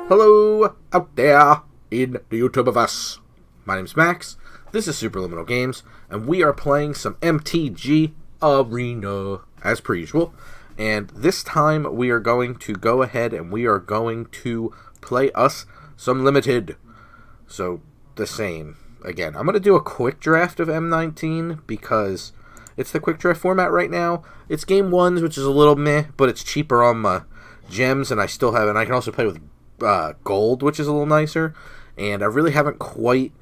Hello out there in the YouTubeverse. My name's Max, this is Supraliminal Games, and we are playing some MTG Arena, as per usual. And this time we are going to go ahead and we are going to play us some Limited. So, the same. Again, I'm going to do a quick draft of M19 because it's the quick draft format right now. It's game ones, which is a little meh, but it's cheaper on my gems, and I still have, and I can also play with gold, which is a little nicer. And I really haven't quite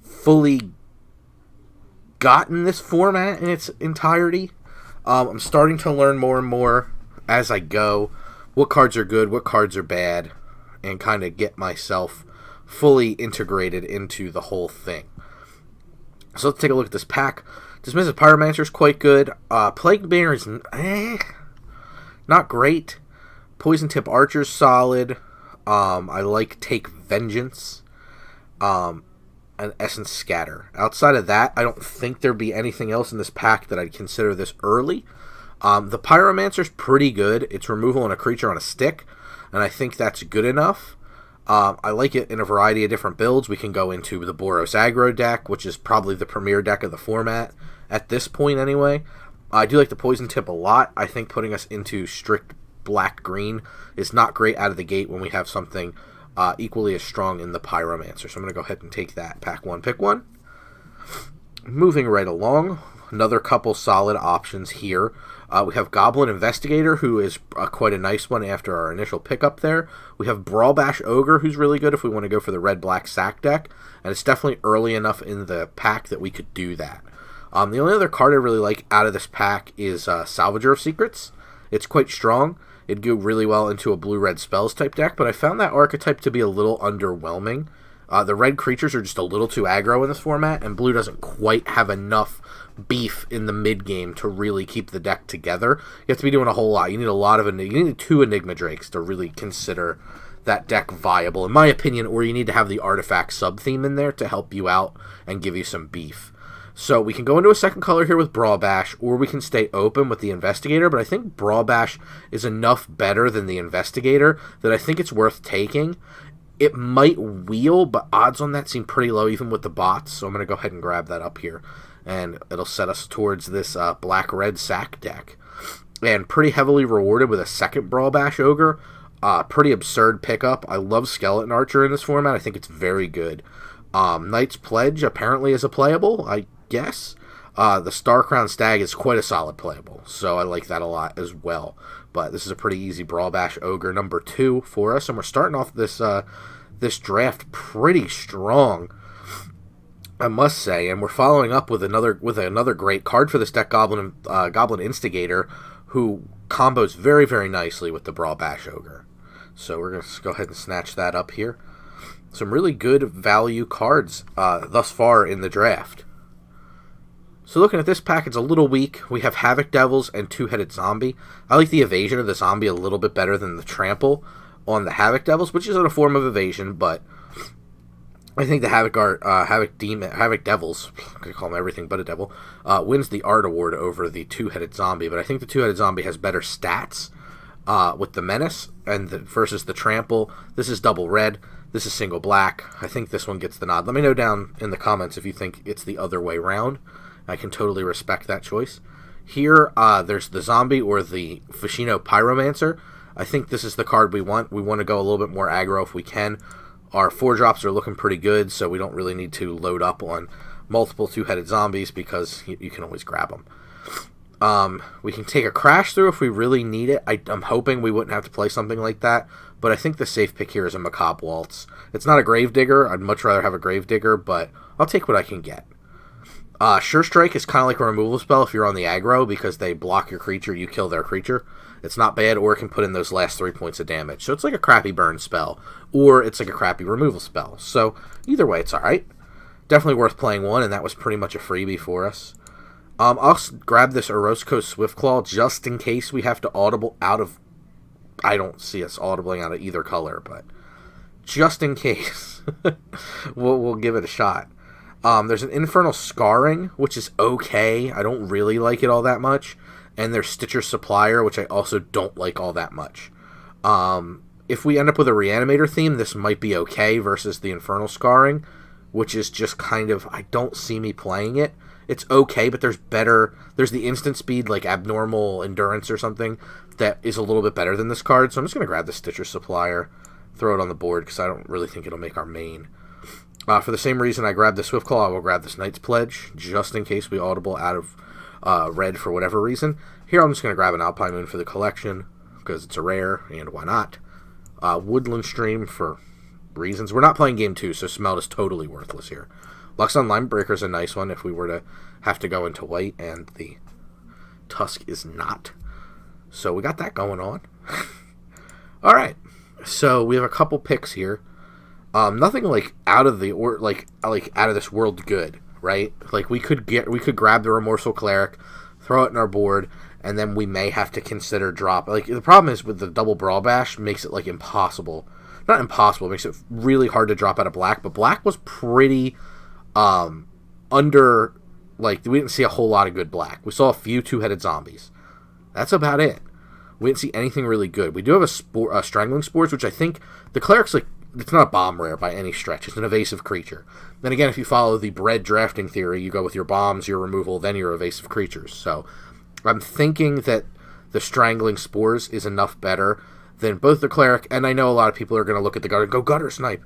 fully gotten this format in its entirety. I'm starting to learn more and more as I go what cards are good, what cards are bad, and kind of get myself fully integrated into the whole thing. So let's take a look at this pack. Dismissive Pyromancer is quite good. Plague Bear is not great. Poison Tip Archer's solid. I like Take Vengeance. And Essence Scatter. Outside of that, I don't think there'd be anything else in this pack that I'd consider this early. The Pyromancer's pretty good. It's removal on a creature on a stick, and I think that's good enough. I like it in a variety of different builds. We can go into the Boros aggro deck, which is probably the premier deck of the format at this point anyway. I do like the Poison Tip a lot. I think putting us into strict black-green is not great out of the gate when we have something equally as strong in the Pyromancer. So I'm going to go ahead and take that. Pack one, pick one. Moving right along, another couple solid options here. We have Goblin Investigator, who is quite a nice one after our initial pickup there. We have Brawl Bash Ogre, who's really good if we want to go for the red-black sack deck. And it's definitely early enough in the pack that we could do that. The only other card I really like out of this pack is Salvager of Secrets. It's quite strong. It'd go really well into a blue-red spells type deck, but I found that archetype to be a little underwhelming. The red creatures are just a little too aggro in this format, and blue doesn't quite have enough beef in the mid-game to really keep the deck together. You have to be doing a whole lot. You need two Enigma Drakes to really consider that deck viable, in my opinion, or you need to have the artifact sub-theme in there to help you out and give you some beef. So we can go into a second color here with Brawl Bash, or we can stay open with the Investigator, but I think Brawl Bash is enough better than the Investigator that I think it's worth taking. It might wheel, but odds on that seem pretty low even with the bots, so I'm going to go ahead and grab that up here, and it'll set us towards this black-red sack deck. And pretty heavily rewarded with a second Brawl Bash Ogre. Pretty absurd pickup. I love Skeleton Archer in this format. I think it's very good. Knight's Pledge apparently is a playable, I guess. The Star Crown Stag is quite a solid playable, so I like that a lot as well. But this is a pretty easy Brawl Bash Ogre number 2 for us, and we're starting off this this draft pretty strong, I must say. And we're following up with another great card for this deck, Goblin Instigator, who combos very, very nicely with the Brawl Bash Ogre. So we're going to go ahead and snatch that up here. Some really good value cards thus far in the draft. So looking at this pack, it's a little weak. We have Havoc Devils and Two-Headed Zombie. I like the evasion of the Zombie a little bit better than the trample on the Havoc Devils, which is a form of evasion, but I think the Havoc Devils, I could call them everything but a devil, wins the art award over the Two-Headed Zombie. But I think the Two-Headed Zombie has better stats with the Menace versus the trample. This is double red. This is single black. I think this one gets the nod. Let me know down in the comments if you think it's the other way around. I can totally respect that choice. Here, there's the Zombie or the Fushino Pyromancer. I think this is the card we want. We want to go a little bit more aggro if we can. Our 4-drops are looking pretty good, so we don't really need to load up on multiple Two-Headed Zombies because you can always grab them. We can take a Crash Through if we really need it. I'm hoping we wouldn't have to play something like that, but I think the safe pick here is a Macabre Waltz. It's not a Gravedigger. I'd much rather have a Gravedigger, but I'll take what I can get. Sure Strike is kind of like a removal spell if you're on the aggro, because they block your creature, you kill their creature. It's not bad, or it can put in those last 3 points of damage. So it's like a crappy burn spell, or it's like a crappy removal spell. So either way, it's alright. Definitely worth playing one, and that was pretty much a freebie for us. I'll grab this Orozco Swiftclaw just in case we have to audible out of... I don't see us audibling out of either color, but just in case, we'll give it a shot. There's an Infernal Scarring, which is okay. I don't really like it all that much. And there's Stitcher Supplier, which I also don't like all that much. if we end up with a Reanimator theme, this might be okay versus the Infernal Scarring, which is just kind of, I don't see me playing it. It's okay, but there's the instant speed, like Abnormal Endurance or something, that is a little bit better than this card. So I'm just going to grab the Stitcher Supplier, throw it on the board, because I don't really think it'll make our main. For the same reason I grabbed the Swiftclaw, I will grab this Knight's Pledge, just in case we audible out of red for whatever reason. Here I'm just going to grab an Alpine Moon for the collection, because it's a rare, and why not? Woodland Stream for reasons. We're not playing game 2, so Smelt is totally worthless here. Luxon Linebreaker is a nice one if we were to have to go into white, and the Tusk is not. So we got that going on. Alright, so we have a couple picks here. Nothing like out of the like out of this world good, right? Like we could grab the Remorseful Cleric, throw it in our board, and then we may have to consider drop. Like the problem is with the double Brawl Bash makes it like impossible. Not impossible, it makes it really hard to drop out of black, but black was pretty under, like, we didn't see a whole lot of good black. We saw a few two-headed zombies. That's about it. We didn't see anything really good. We do have a Strangling Spores, which I think the Cleric's, like, it's not a bomb rare by any stretch. It's an evasive creature. Then again, if you follow the bread drafting theory, you go with your bombs, your removal, then your evasive creatures. So I'm thinking that the Strangling Spores is enough better than both the Cleric, and I know a lot of people are going to look at the Gutter and go, Gutter Snipe.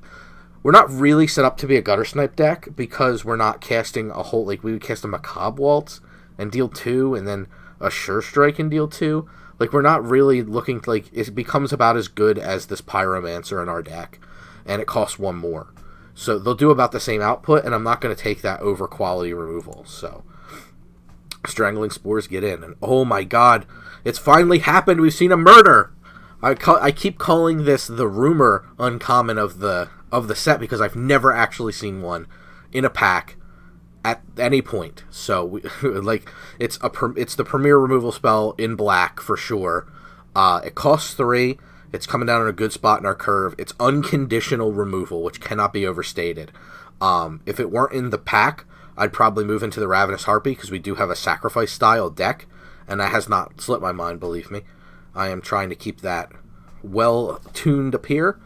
We're not really set up to be a Gutter Snipe deck because we're not casting a whole, like, we would cast a Macabre Waltz and deal 2, and then a Sure Strike and deal 2. Like, we're not really looking, like, it becomes about as good as this Pyromancer in our deck, and it costs 1 more. So they'll do about the same output, and I'm not going to take that over quality removal. So Strangling Spores get in, and oh my god, it's finally happened. We've seen a murder. I keep calling this the rumor uncommon of the set because I've never actually seen one in a pack at any point. So like it's the premier removal spell in black for sure. It costs 3. It's coming down in a good spot in our curve. It's unconditional removal, which cannot be overstated. If it weren't in the pack, I'd probably move into the Ravenous Harpy because we do have a sacrifice style deck, and that has not slipped my mind, believe me. I am trying to keep that well tuned up here,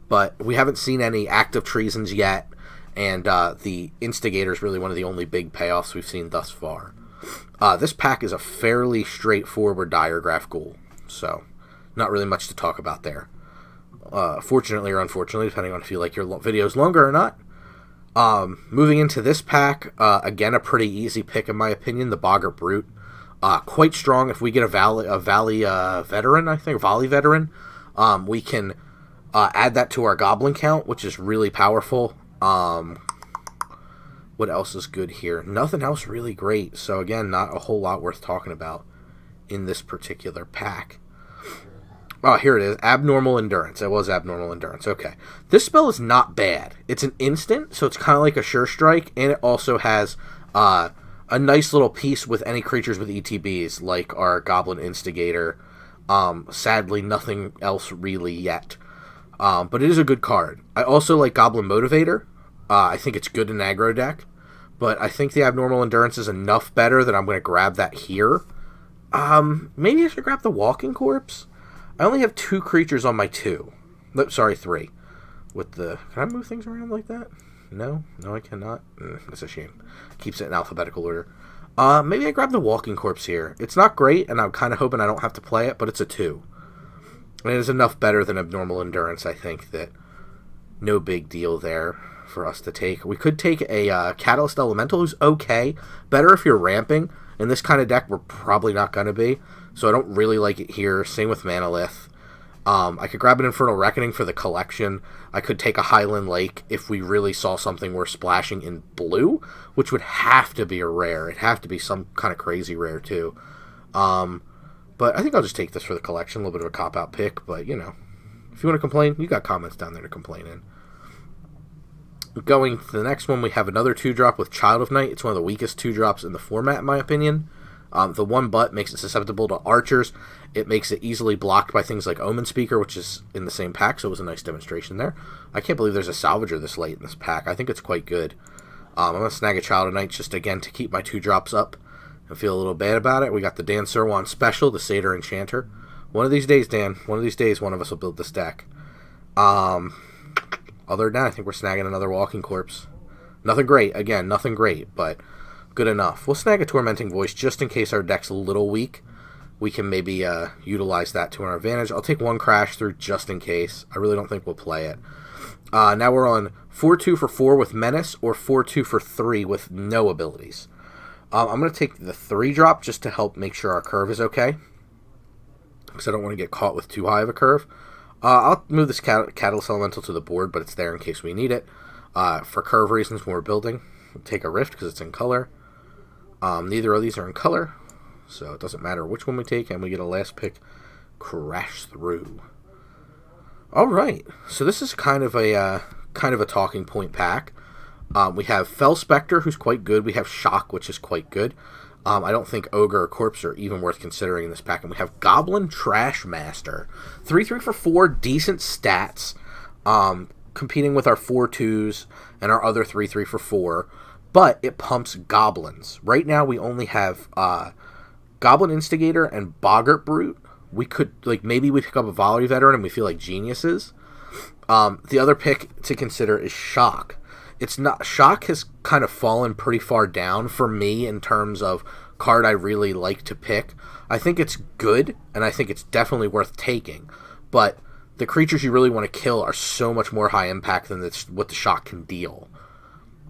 but we haven't seen any active treasons yet, and the Instigator is really one of the only big payoffs we've seen thus far. This pack is a fairly straightforward Diregraph Ghoul, so not really much to talk about there. Fortunately or unfortunately, depending on if you like your videos longer or not. Moving into this pack, again, a pretty easy pick in my opinion, the Boggart Brute. Quite strong if we get a Valley Veteran, I think, Volley Veteran. We can add that to our Goblin count, which is really powerful. What else is good here? Nothing else really great. So again, not a whole lot worth talking about in this particular pack. Oh, here it is. Abnormal Endurance. It was Abnormal Endurance. Okay. This spell is not bad. It's an instant, so it's kind of like a Sure Strike, and it also has a nice little piece with any creatures with ETBs, like our Goblin Instigator. Sadly, nothing else really yet. But it is a good card. I also like Goblin Motivator. I think it's good in aggro deck, but I think the Abnormal Endurance is enough better that I'm going to grab that here. Maybe I should grab the Walking Corpse. I only have 2 creatures on my 2. Sorry, 3. With the... Can I move things around like that? No? No, I cannot. That's a shame. Keeps it in alphabetical order. Maybe I grab the Walking Corpse here. It's not great, and I'm kind of hoping I don't have to play it, but it's a 2. And it is enough better than Abnormal Endurance, I think, that no big deal there for us to take. We could take a Catalyst Elemental, who's okay. Better if you're ramping. In this kind of deck, we're probably not going to be. So I don't really like it here. Same with Manalith. I could grab an Infernal Reckoning for the collection. I could take a Highland Lake if we really saw something worth splashing in blue, which would have to be a rare. It'd have to be some kind of crazy rare, too. But I think I'll just take this for the collection. A little bit of a cop-out pick, but, you know. If you want to complain, you got comments down there to complain in. Going to the next one, we have another 2-drop with Child of Night. It's one of the weakest 2-drops in the format, in my opinion. The 1 but makes it susceptible to archers. It makes it easily blocked by things like Omen Speaker, which is in the same pack, so it was a nice demonstration there. I can't believe there's a Salvager this late in this pack. I think it's quite good. I'm going to snag a Child of Night just, again, to keep my 2-drops up and feel a little bad about it. We got the Dan Sirwan Special, the Satyr Enchanter. One of these days, Dan, one of these days, one of us will build this deck. Other than that, I think we're snagging another Walking Corpse. Nothing great. Again, nothing great, but good enough. We'll snag a Tormenting Voice just in case our deck's a little weak. We can maybe utilize that to our advantage. I'll take one Crash through just in case. I really don't think we'll play it. Now we're on 4-2 for 4 with Menace or 4-2 for 3 with no abilities. I'm going to take the 3-drop just to help make sure our curve is okay, because I don't want to get caught with too high of a curve. I'll move this Catalyst Elemental to the board, but it's there in case we need it. For curve reasons when we're building, we'll take a Rift because it's in color. Neither of these are in color, so it doesn't matter which one we take, and we get a last pick, Crash Through. Alright, so this is kind of a talking point pack. We have Fell Spectre, who's quite good. We have Shock, which is quite good. I don't think Ogre or Corpse are even worth considering in this pack. And we have Goblin Trash Master. 3-3 for 4, decent stats. Competing with our 4-2s and our other 3-3 for 4. But it pumps Goblins. Right now we only have Goblin Instigator and Boggart Brute. We could, maybe we pick up a Volley Veteran and we feel like geniuses. The other pick to consider is Shock. Shock has kind of fallen pretty far down for me in terms of card I really like to pick. I think it's good, and I think it's definitely worth taking, but the creatures you really want to kill are so much more high impact than what the Shock can deal.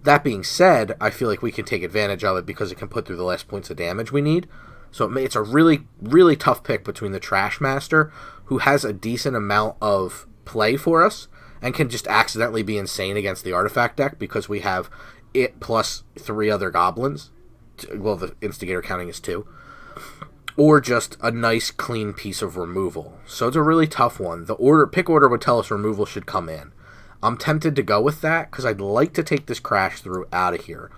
That being said, I feel like we can take advantage of it because it can put through the less points of damage we need. So it's a really, really tough pick between the Trash Master, who has a decent amount of play for us, and can just accidentally be insane against the artifact deck because we have it plus 3 other goblins. Well, the Instigator counting is 2. Or just a nice, clean piece of removal. So it's a really tough one. The pick order would tell us removal should come in. I'm tempted to go with that because I'd like to take this Crash Through out of here.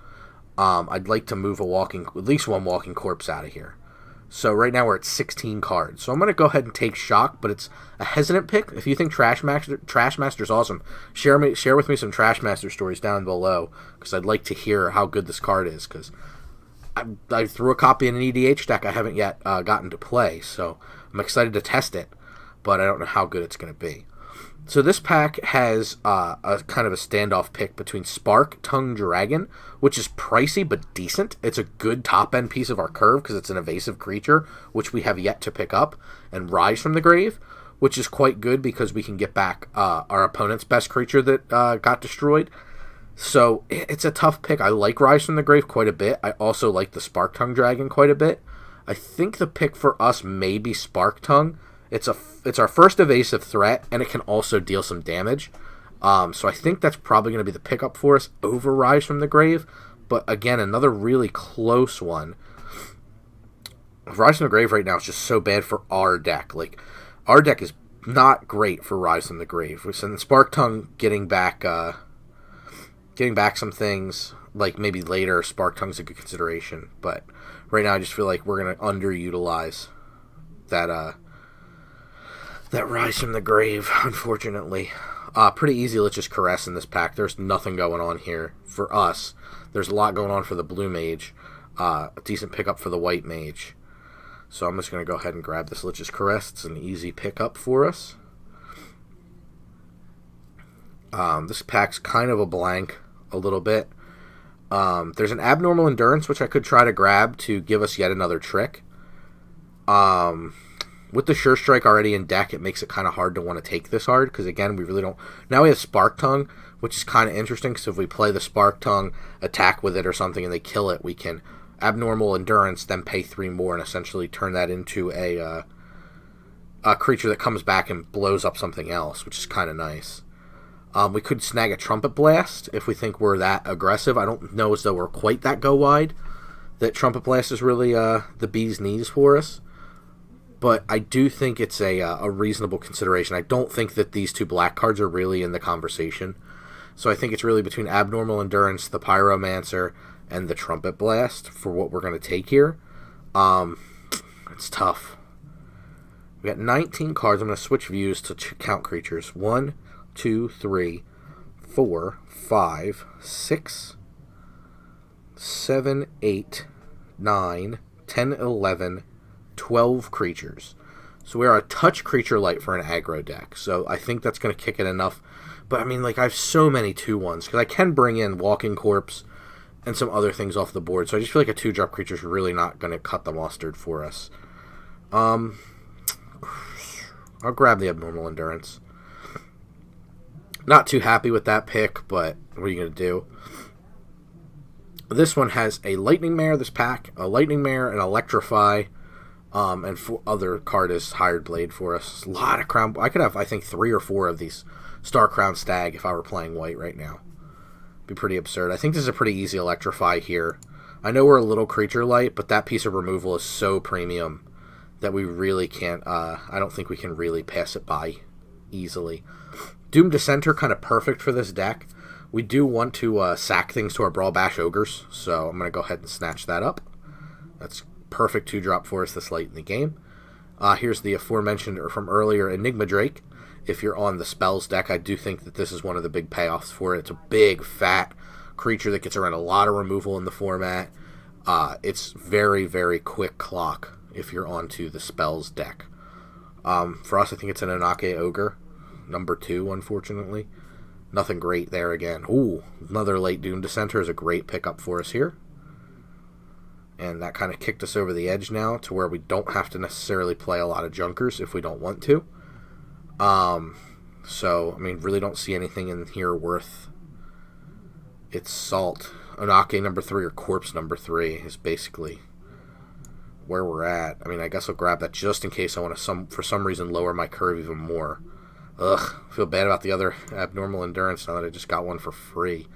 I'd like to move at least one Walking Corpse out of here. So right now we're at 16 cards. So I'm going to go ahead and take Shock, but it's a hesitant pick. If you think Trash Master's awesome, share with me some Trash Master stories down below, because I'd like to hear how good this card is, because I threw a copy in an EDH deck I haven't yet gotten to play, so I'm excited to test it, but I don't know how good it's going to be. So this pack has a kind of a standoff pick between Spark Tongue Dragon, which is pricey but decent. It's a good top-end piece of our curve because it's an evasive creature, which we have yet to pick up, and Rise from the Grave, which is quite good because we can get back our opponent's best creature that got destroyed. So it's a tough pick. I like Rise from the Grave quite a bit. I also like the Spark Tongue Dragon quite a bit. I think the pick for us may be Spark Tongue. It's our first evasive threat, and it can also deal some damage. So I think that's probably going to be the pickup for us over Rise from the Grave. But again, another really close one. Rise from the Grave right now is just so bad for our deck. Our deck is not great for Rise from the Grave. And Spark Tongue getting back some things, like maybe later, Spark Tongue's a good consideration. But right now I just feel like we're going to underutilize that Rise from the Grave, unfortunately. Pretty easy, let's just Caress in this pack. There's nothing going on here for us. There's a lot going on for the Blue Mage. A decent pickup for the White Mage. So I'm just going to go ahead and grab this Lich's Caress. It's an easy pickup for us. This pack's kind of a blank a little bit. There's an Abnormal Endurance, which I could try to grab to give us yet another trick. With the Sure Strike already in deck, it makes it kind of hard to want to take this hard, because again, we really don't... Now we have Spark Tongue, which is kind of interesting, because if we play the Spark Tongue, attack with it or something, and they kill it, we can Abnormal Endurance, then pay 3 more, and essentially turn that into a creature that comes back and blows up something else, which is kind of nice. We could snag a Trumpet Blast if we think we're that aggressive. I don't know as though we're quite that go wide, that Trumpet Blast is really the bee's knees for us. But I do think it's a reasonable consideration. I don't think that these 2 black cards are really in the conversation. So I think it's really between Abnormal Endurance, the Pyromancer, and the Trumpet Blast for what we're going to take here. It's tough. We got 19 cards. I'm going to switch views to count creatures. 1, 2, 3, 4, 5, 6, 7, 8, 9, 10, 11, 12 creatures. So we are a touch creature light for an aggro deck. So I think that's going to kick it enough. But I mean, like, I have so many 2/1s because I can bring in Walking Corpse and some other things off the board. So I just feel like a 2-drop creature is really not going to cut the mustard for us. I'll grab the Abnormal Endurance. Not too happy with that pick, but what are you going to do? This one has a Lightning Mare, this pack, a Lightning Mare, an Electrify, and other card is Hired Blade for us. A lot of Crown. I could have, I think, 3 or 4 of these Star Crown Stag if I were playing white right now. Be pretty absurd. I think this is a pretty easy Electrify here. I know we're a little creature light, but that piece of removal is so premium that we really can't, I don't think we can really pass it by easily. Doom Dissenter, kind of perfect for this deck. We do want to sack things to our Brawl Bash Ogres, so I'm going to go ahead and snatch that up. That's perfect 2-drop for us this late in the game. Here's the aforementioned, or from earlier, Enigma Drake. If you're on the Spells deck, I do think that this is one of the big payoffs for it. It's a big, fat creature that gets around a lot of removal in the format. It's very, very quick clock if you're onto the Spells deck. For us, I think it's an Anake Ogre, number 2, unfortunately. Nothing great there again. Ooh, another late Doom Dissenter is a great pickup for us here. And that kind of kicked us over the edge now to where we don't have to necessarily play a lot of Junkers if we don't want to. So, I mean, really don't see anything in here worth its salt. Anake number 3 or Corpse number 3 is basically where we're at. I mean, I guess I'll grab that just in case I want to, for some reason, lower my curve even more. Ugh, I feel bad about the other Abnormal Endurance now that I just got one for free.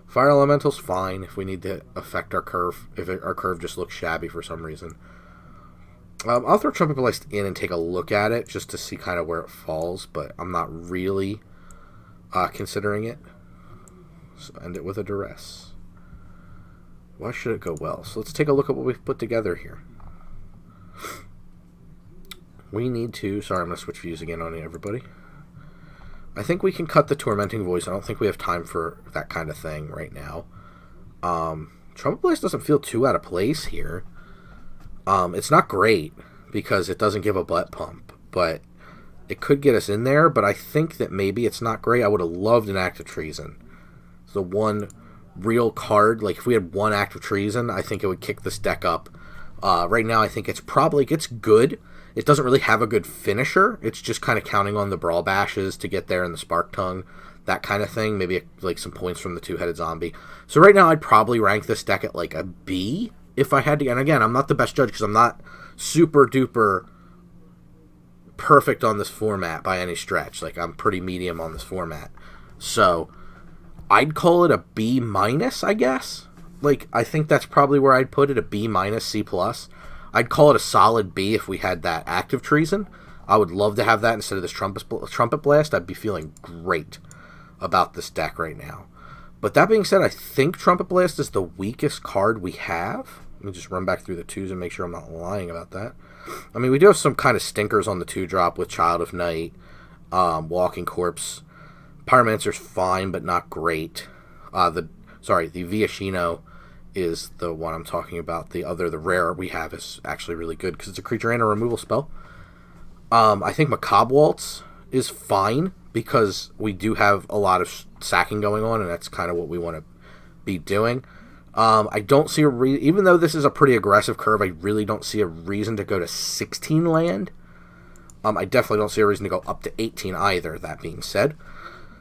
Fire Elemental's fine if we need to affect our curve, if our curve just looks shabby for some reason. I'll throw Trumpet Blast in and take a look at it just to see kind of where it falls, but I'm not really considering it. So end it with a Duress. Why should it go well? So let's take a look at what we've put together here. We need to... Sorry, I'm going to switch views again on everybody. I think we can cut the Tormenting Voice. I don't think we have time for that kind of thing right now. Trumpet Blast doesn't feel too out of place here. It's not great because it doesn't give a butt pump, but it could get us in there, but I think that maybe it's not great. I would have loved an Act of Treason. It's the one real card. Like, if we had one Act of Treason, I think it would kick this deck up. Right now, I think it's good. It doesn't really have a good finisher. It's just kind of counting on the Brawl Bashes to get there and the Spark Tongue, that kind of thing. Maybe like some points from the 2-headed zombie. So right now, I'd probably rank this deck at like a B if I had to. And again, I'm not the best judge because I'm not super duper perfect on this format by any stretch. Like, I'm pretty medium on this format. So I'd call it a B-, I guess. Like, I think that's probably where I'd put it, a B-, C+. I'd call it a solid B if we had that Act of Treason. I would love to have that instead of this Trumpet Blast. I'd be feeling great about this deck right now. But that being said, I think Trumpet Blast is the weakest card we have. Let me just run back through the 2s and make sure I'm not lying about that. I mean, we do have some kind of stinkers on the 2-drop with Child of Night, Walking Corpse. Pyromancer's fine, but not great. The Viashino is the one I'm talking about. The rare we have is actually really good because it's a creature and a removal spell. I think Macabre Waltz is fine because we do have a lot of sacking going on, and that's kind of what we want to be doing. I don't see even though this is a pretty aggressive curve, I really don't see a reason to go to 16 land. I definitely don't see a reason to go up to 18 either, that being said.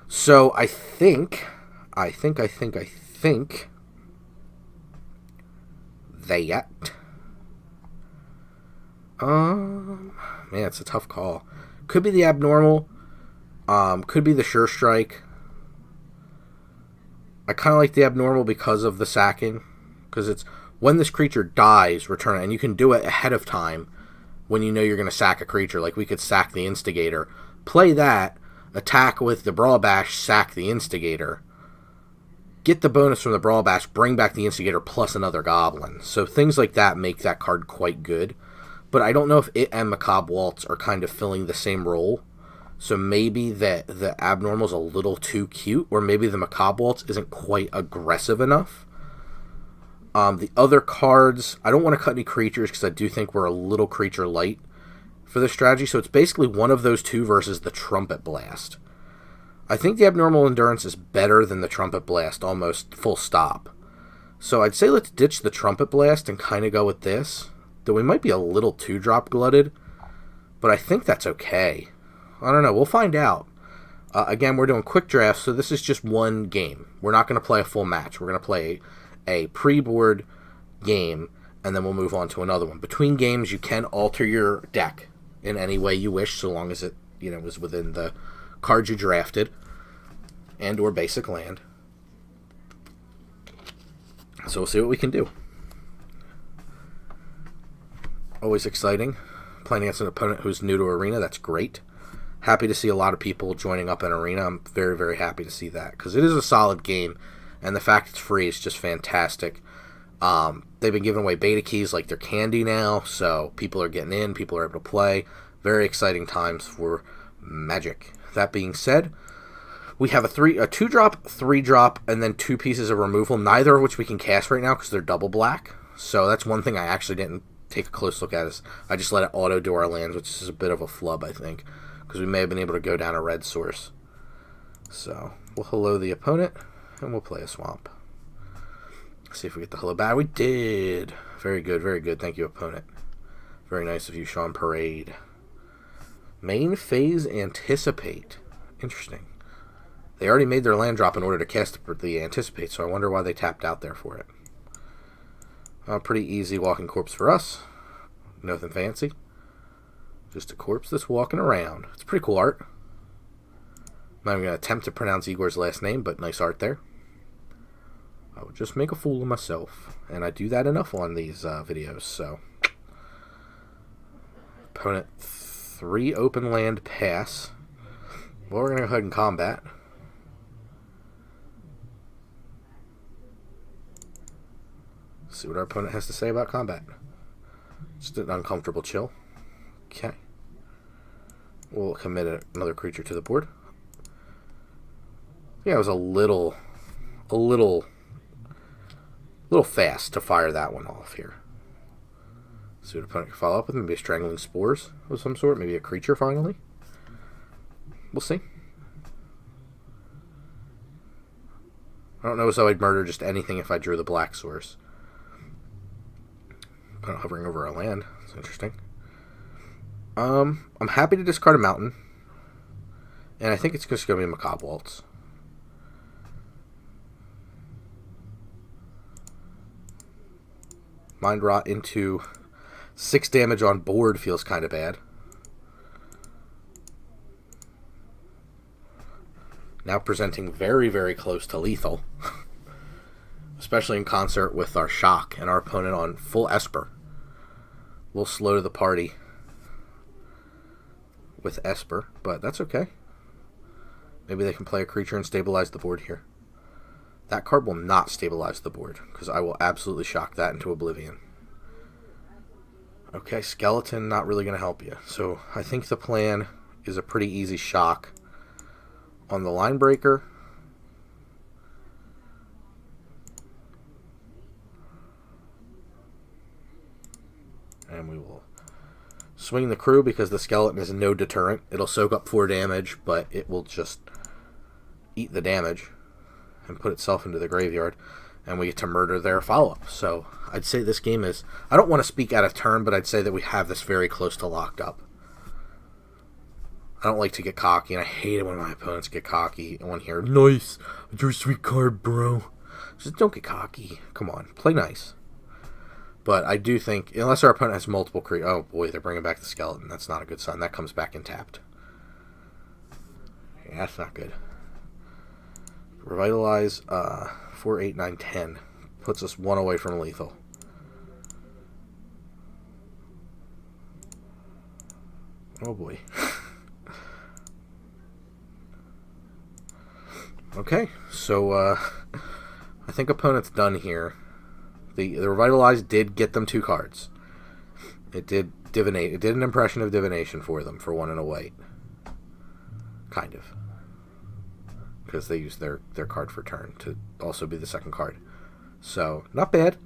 So I think that man, it's a tough call. Could be the Abnormal, could be the Sure Strike. I kind of like the Abnormal because of the sacking, because it's when this creature dies, return it, and you can do it ahead of time when you know you're going to sack a creature. Like, we could sack the Instigator, play that, attack with the Brawl Bash, sack the Instigator, get the bonus from the Brawl Bash, bring back the Instigator plus another Goblin. So things like that make that card quite good. But I don't know if it and Macabre Waltz are kind of filling the same role. So maybe the Abnormal's a little too cute, or maybe the Macabre Waltz isn't quite aggressive enough. The other cards, I don't want to cut any creatures because I do think we're a little creature light for this strategy. So it's basically one of those two versus the Trumpet Blast. I think the Abnormal Endurance is better than the Trumpet Blast, almost full stop. So I'd say let's ditch the Trumpet Blast and kind of go with this. Though we might be a little 2-drop glutted, but I think that's okay. I don't know. We'll find out. Again, we're doing quick drafts, so this is just one game. We're not going to play a full match. We're going to play a pre-board game, and then we'll move on to another one. Between games, you can alter your deck in any way you wish, so long as it, is within the cards you drafted and or basic land. So we'll see what we can do. Always exciting. Playing against an opponent who's new to Arena, that's great. Happy to see a lot of people joining up in Arena. I'm very, very happy to see that, because it is a solid game, and the fact it's free is just fantastic. They've been giving away beta keys like they're candy now, so people are getting in, people are able to play. Very exciting times for Magic. That being said, we have a 2-drop, 3-drop, and then 2 pieces of removal, neither of which we can cast right now because they're double black. So that's one thing I actually didn't take a close look at. Is I just let it auto do our lands, which is a bit of a flub, I think, because we may have been able to go down a red source. So we'll hello the opponent, and we'll play a swamp. See if we get the hello back. We did. Very good, very good. Thank you, opponent. Very nice of you, Sean Parade. Main phase Anticipate. Interesting. They already made their land drop in order to cast the Anticipate, so I wonder why they tapped out there for it. Pretty easy walking corpse for us. Nothing fancy. Just a corpse that's walking around. It's pretty cool art. I'm not even going to attempt to pronounce Igor's last name, but nice art there. I would just make a fool of myself, and I do that enough on these videos, so. Opponent 3 open land pass. Well, we're going to go ahead and combat. See what our opponent has to say about combat. Just an uncomfortable chill. Okay. We'll commit another creature to the board. Yeah, it was a little fast to fire that one off here. See what opponent can follow up with. Maybe a Strangling Spores of some sort. Maybe a creature finally. We'll see. I don't know as though I'd murder just anything if I drew the black source. Opponent hovering over our land. That's interesting. I'm happy to discard a mountain. And I think it's just going to be a Macabre Waltz. Mind Rot into 6 damage on board feels kind of bad. Now presenting very, very close to lethal. Especially in concert with our Shock and our opponent on full Esper. A little slow to the party with Esper, but that's okay. Maybe they can play a creature and stabilize the board here. That card will not stabilize the board, because I will absolutely shock that into oblivion. Okay, Skeleton not really going to help you. So I think the plan is a pretty easy shock on the Line Breaker. And we will swing the crew because the skeleton is no deterrent. It'll soak up 4 damage, but it will just eat the damage and put itself into the graveyard, and we get to murder their follow-up. So I'd say this game is, I don't want to speak out of turn, but I'd say that we have this very close to locked up. I don't like to get cocky, and I hate it when my opponents get cocky and want to hear, nice, I drew a sweet card, bro. Just don't get cocky. Come on, play nice. But I do think, unless our opponent has multiple creatures, oh boy, they're bringing back the skeleton. That's not a good sign. That comes back in tapped. Yeah, that's not good. Revitalize 4, 8, 9, 10. Puts us 1 away from lethal. Oh boy. Okay, so I think opponent's done here. The Revitalize did get them 2 cards. It did divinate. It did an impression of divination for them for 1 and a white. Kind of. Because they used their card for turn to also be the second card. So, not bad.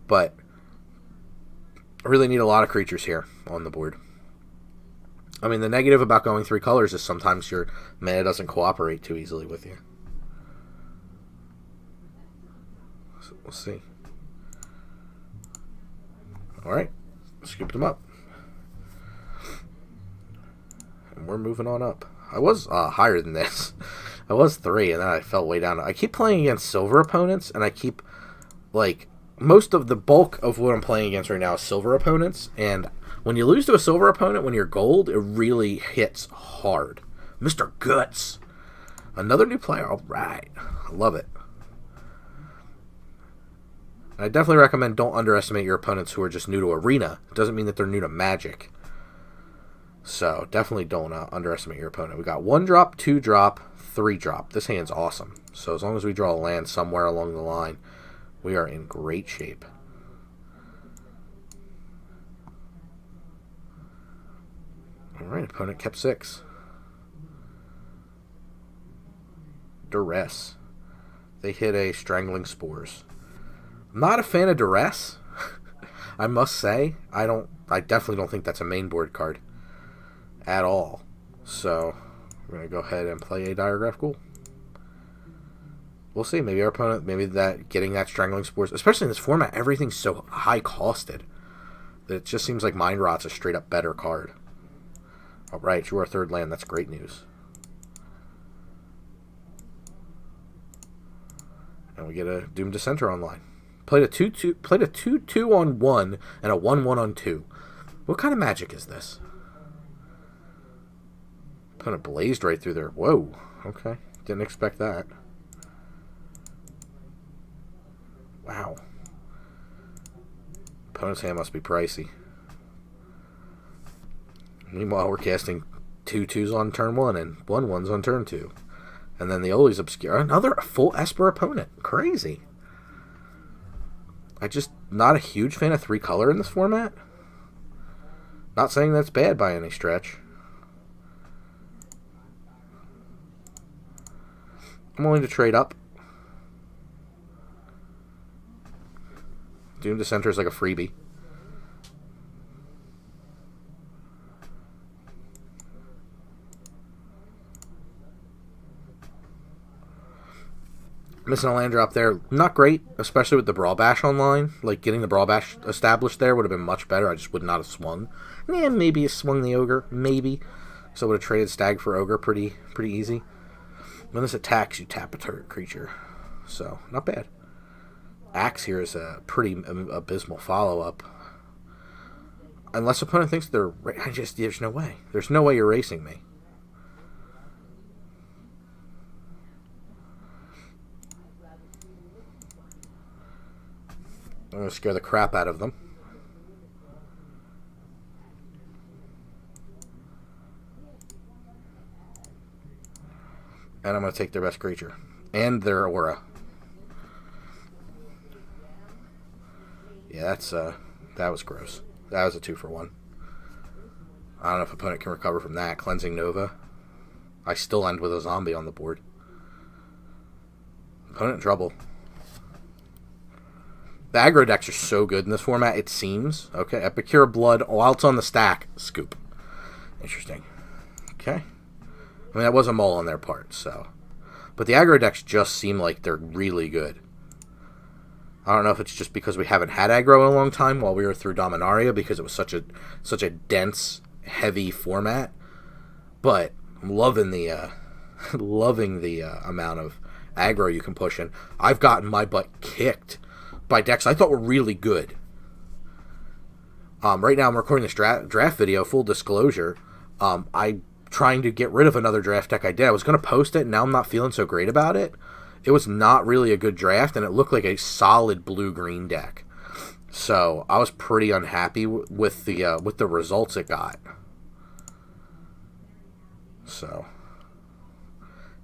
But I really need a lot of creatures here on the board. I mean, the negative about going 3 colors is sometimes your mana doesn't cooperate too easily with you. So we'll see. Alright, scooped them up. And we're moving on up. I was higher than this. I was 3, and then I fell way down. I keep playing against silver opponents, and I keep, like, most of the bulk of what I'm playing against right now is silver opponents, and when you lose to a silver opponent when you're gold, it really hits hard. Mr. Guts. Another new player. Alright. I love it. I definitely recommend don't underestimate your opponents who are just new to Arena. It doesn't mean that they're new to Magic. So, definitely don't underestimate your opponent. We got 1 drop, 2 drop, 3 drop. This hand's awesome. So, as long as we draw a land somewhere along the line, we are in great shape. Alright, opponent kept 6. Duress. They hit a Strangling Spores. I'm not a fan of Duress. I must say. I definitely don't think that's a main board card. At all. So, we're going to go ahead and play a Diregraph Ghoul. We'll see. Maybe our opponent, getting that Strangling Spores, especially in this format, everything's so high costed that it just seems like Mind Rot's a straight up better card. Alright, drew our 3rd land. That's great news. And we get a Doom Dissenter online. Played a 2/2 on 1 and a 1/1 on 2. What kind of magic is this? Opponent blazed right through there. Whoa. Okay. Didn't expect that. Wow. Opponent's hand must be pricey. Meanwhile, we're casting 2/2s on turn 1 and 1/1s on turn 2. And then the Oli's Obscure. Another full Esper opponent. Crazy. I just not a huge fan of 3 color in this format. Not saying that's bad by any stretch. I'm willing to trade up. Doom Dissenter is like a freebie. Missing a land drop there. Not great, especially with the Brawl Bash online. Like, getting the Brawl Bash established there would have been much better. I just would not have swung. Yeah, maybe swung the Ogre. Maybe. So I would have traded Stag for Ogre pretty easy. When this attacks, you tap a target creature. So, not bad. Axe here is a pretty abysmal follow-up. Unless opponent thinks they're... there's no way. There's no way you're racing me. I'm going to scare the crap out of them. And I'm going to take their best creature. And their aura. Yeah, that was gross. That was a 2-for-1. I don't know if opponent can recover from that. Cleansing Nova. I still end with a zombie on the board. Opponent in trouble. The aggro decks are so good in this format, it seems. Okay, Epicure Blood, while it's on the stack, scoop. Interesting. Okay. I mean, that was a mole on their part, so. But the aggro decks just seem like they're really good. I don't know if it's just because we haven't had aggro in a long time while we were through Dominaria, because it was such a dense, heavy format. But I'm loving the amount of aggro you can push in. I've gotten my butt kicked by decks I thought were really good. Right now I'm recording this draft video, full disclosure. I'm trying to get rid of another draft deck I did. I was going to post it, and now I'm not feeling so great about it. It was not really a good draft, and it looked like a solid blue-green deck. So I was pretty unhappy with the results it got. So,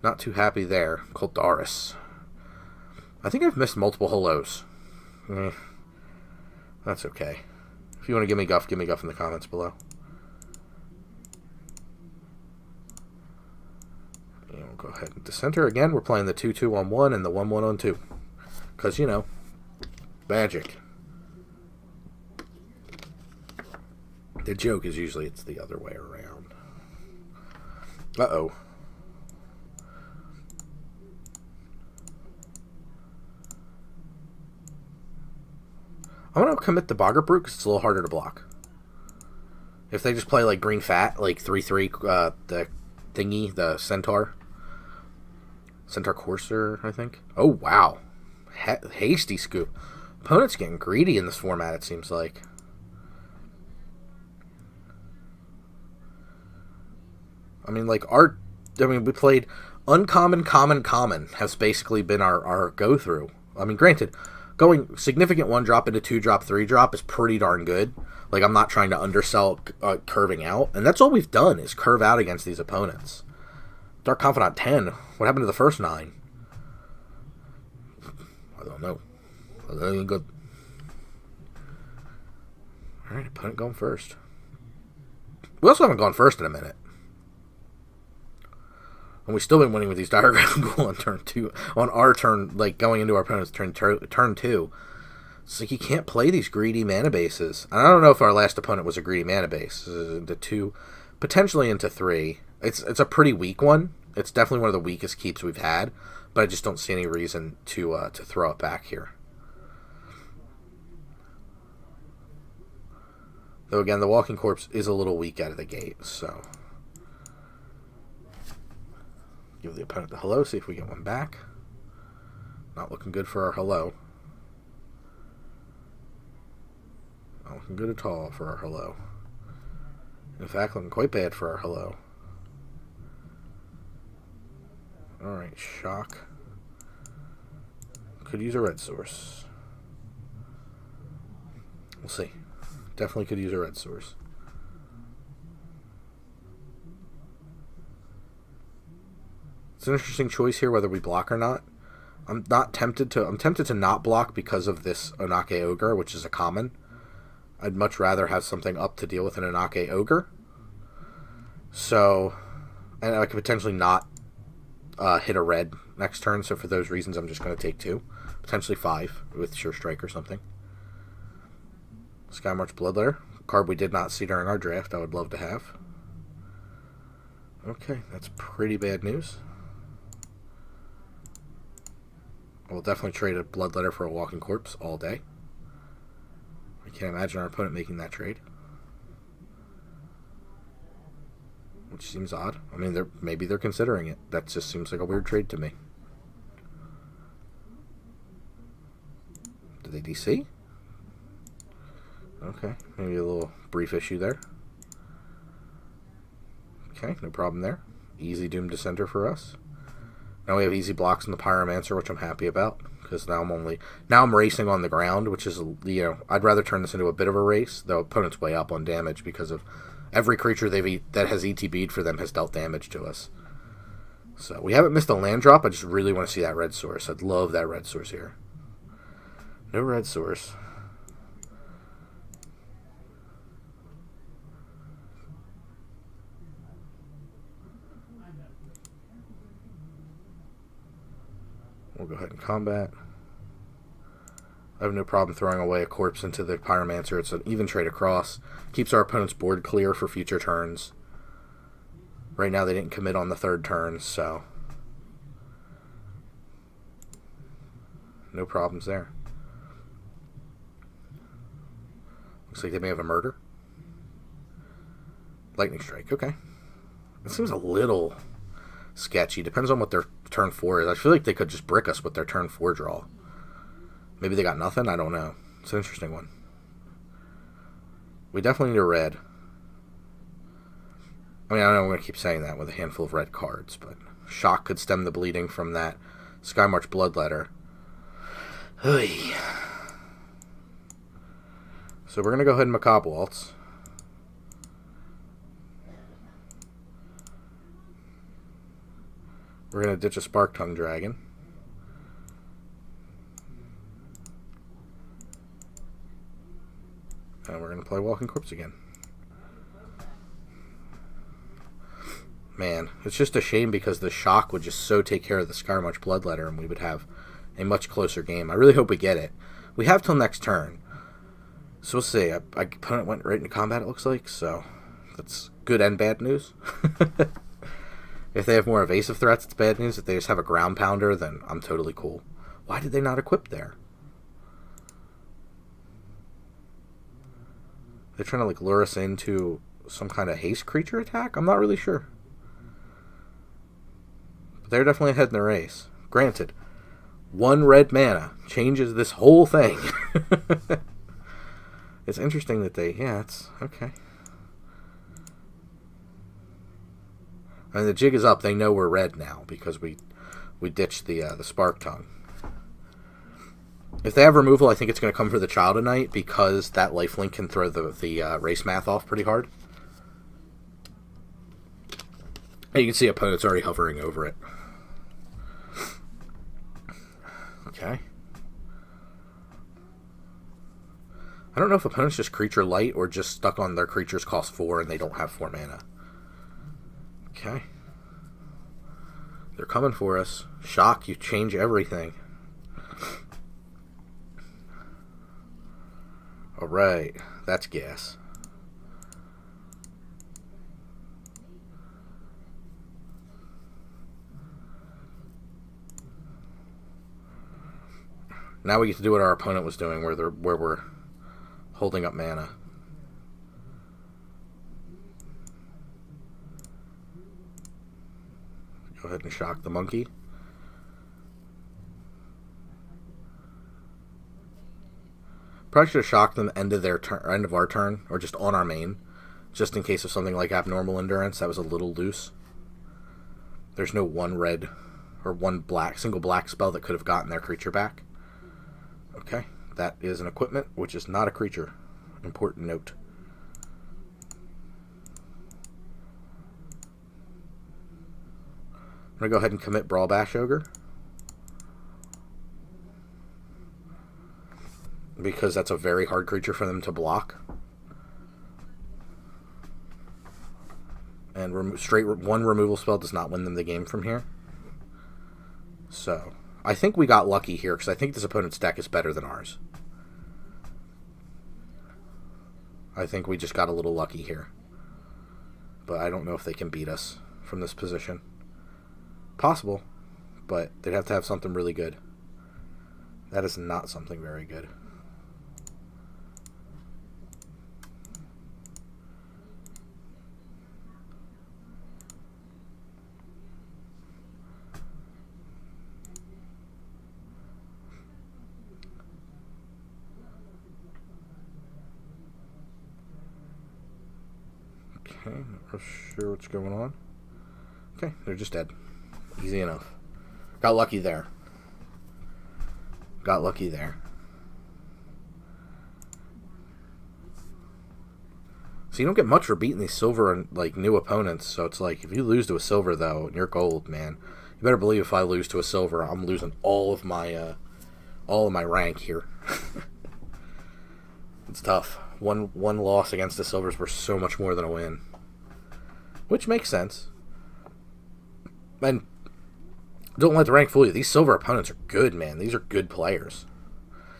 not too happy there. Koldaris. I think I've missed multiple hellos. That's okay. If you want to give me guff in the comments below. And we'll go ahead and Dissenter again. We're playing the 2/2 on 1 and the 1/1 on 2. Because, you know, magic. The joke is usually it's the other way around. Uh-oh. I'm going to commit the Bogger Brute because it's a little harder to block. If they just play like Green Fat, like 3-3, the thingy, the Centaur. Centaur Courser, I think. Oh, wow. Hasty scoop. Opponent's getting greedy in this format, it seems like. I mean, like, we played uncommon, common, common has basically been our go-through. I mean, granted, going significant 1-drop into 2-drop, 3-drop is pretty darn good. Like, I'm not trying to undersell curving out. And that's all we've done is curve out against these opponents. Dark Confidant 10. What happened to the first 9? I don't know. Good. Alright, opponent going first. We also haven't gone first in a minute. And we've still been winning with these Diagram Ghoul on turn 2. On our turn, like, going into our opponent's turn 2. It's like you can't play these greedy mana bases. And I don't know if our last opponent was a greedy mana base. Into 2, potentially into 3. It's a pretty weak one. It's definitely one of the weakest keeps we've had. But I just don't see any reason to throw it back here. Though, again, the Walking Corpse is a little weak out of the gate, so... Give the opponent the hello, see if we get one back. Not looking good for our hello. Not looking good at all for our hello. In fact, looking quite bad for our hello. Alright, shock. Could use a red source. We'll see. Definitely could use a red source. It's an interesting choice here whether we block or not. I'm tempted to not block because of this Onake Ogre, which is a common. I'd much rather have something up to deal with an Onake Ogre. So, and I could potentially not hit a red next turn, so for those reasons I'm just going to take 2. Potentially 5 with Sure Strike or something. Skymarch Bloodletter, card we did not see during our draft, I would love to have. Okay, that's pretty bad news. We'll definitely trade a Bloodletter for a Walking Corpse all day. I can't imagine our opponent making that trade. Which seems odd. I mean, maybe they're considering it. That just seems like a weird trade to me. Did they DC? Okay, maybe a little brief issue there. Okay, no problem there. Easy Doom Dissenter for us. Now we have easy blocks in the Pyromancer, which I'm happy about, because now I'm racing on the ground, which is, I'd rather turn this into a bit of a race, though opponent's way up on damage because of every creature that has ETB'd for them has dealt damage to us. So we haven't missed a land drop. I just really want to see that red source. I'd love that red source here. No red source. We'll go ahead and combat. I have no problem throwing away a corpse into the Pyromancer. It's an even trade across. Keeps our opponent's board clear for future turns. Right now they didn't commit on the 3rd turn, so... no problems there. Looks like they may have a murder. Lightning Strike, okay. It seems a little sketchy. Depends on what their turn 4 is. I feel like they could just brick us with their turn 4 draw. Maybe they got nothing? I don't know. It's an interesting one. We definitely need a red. I mean, I know I'm going to keep saying that with a handful of red cards, but Shock could stem the bleeding from that Skymarch Bloodletter. Oy. So we're going to go ahead and Macabre Waltz. We're going to ditch a Spark Tongue Dragon. And we're going to play Walking Corpse again. Man, it's just a shame because the Shock would just so take care of the Skymarch Bloodletter and we would have a much closer game. I really hope we get it. We have till next turn. So we'll see. Our opponent went right into combat, it looks like, so that's good and bad news. If they have more evasive threats, it's bad news. If they just have a ground pounder, then I'm totally cool. Why did they not equip there? They're trying to like lure us into some kind of haste creature attack? I'm not really sure. But they're definitely ahead in the race. Granted, 1 red mana changes this whole thing. It's interesting that they... Yeah, it's... Okay. And the jig is up. They know we're red now because we ditched the Spark Tongue. If they have removal, I think it's going to come for the Child of Night because that lifelink can throw the race math off pretty hard. And you can see opponents already hovering over it. Okay. I don't know if opponents just creature light or just stuck on their creatures cost 4 and they don't have 4 mana. Okay. They're coming for us. Shock, you change everything. Alright, that's gas. Now we get to do what our opponent was doing, where we're holding up mana. Go ahead and shock the monkey. Probably should have shocked them end of their turn, end of our turn, or just on our main, just in case of something like abnormal endurance. That was a little loose. There's no 1 red or 1 black, single black spell that could have gotten their creature back. Okay, that is an equipment, which is not a creature. Important note. I'm going to go ahead and commit Brawl Bash Ogre. Because that's a very hard creature for them to block. And straight 1 removal spell does not win them the game from here. So, I think we got lucky here, because I think this opponent's deck is better than ours. I think we just got a little lucky here. But I don't know if they can beat us from this position. Possible, but they'd have to have something really good. That is not something very good. Okay, not sure what's going on. Okay, they're just dead. Easy enough. Got lucky there. Got lucky there. So you don't get much for beating these silver and like new opponents. So it's like if you lose to a silver though, and you're gold, man, you better believe if I lose to a silver, I'm losing all of my rank here. It's tough. One loss against the silvers were so much more than a win, which makes sense. And don't let the rank fool you. These silver opponents are good, man. These are good players.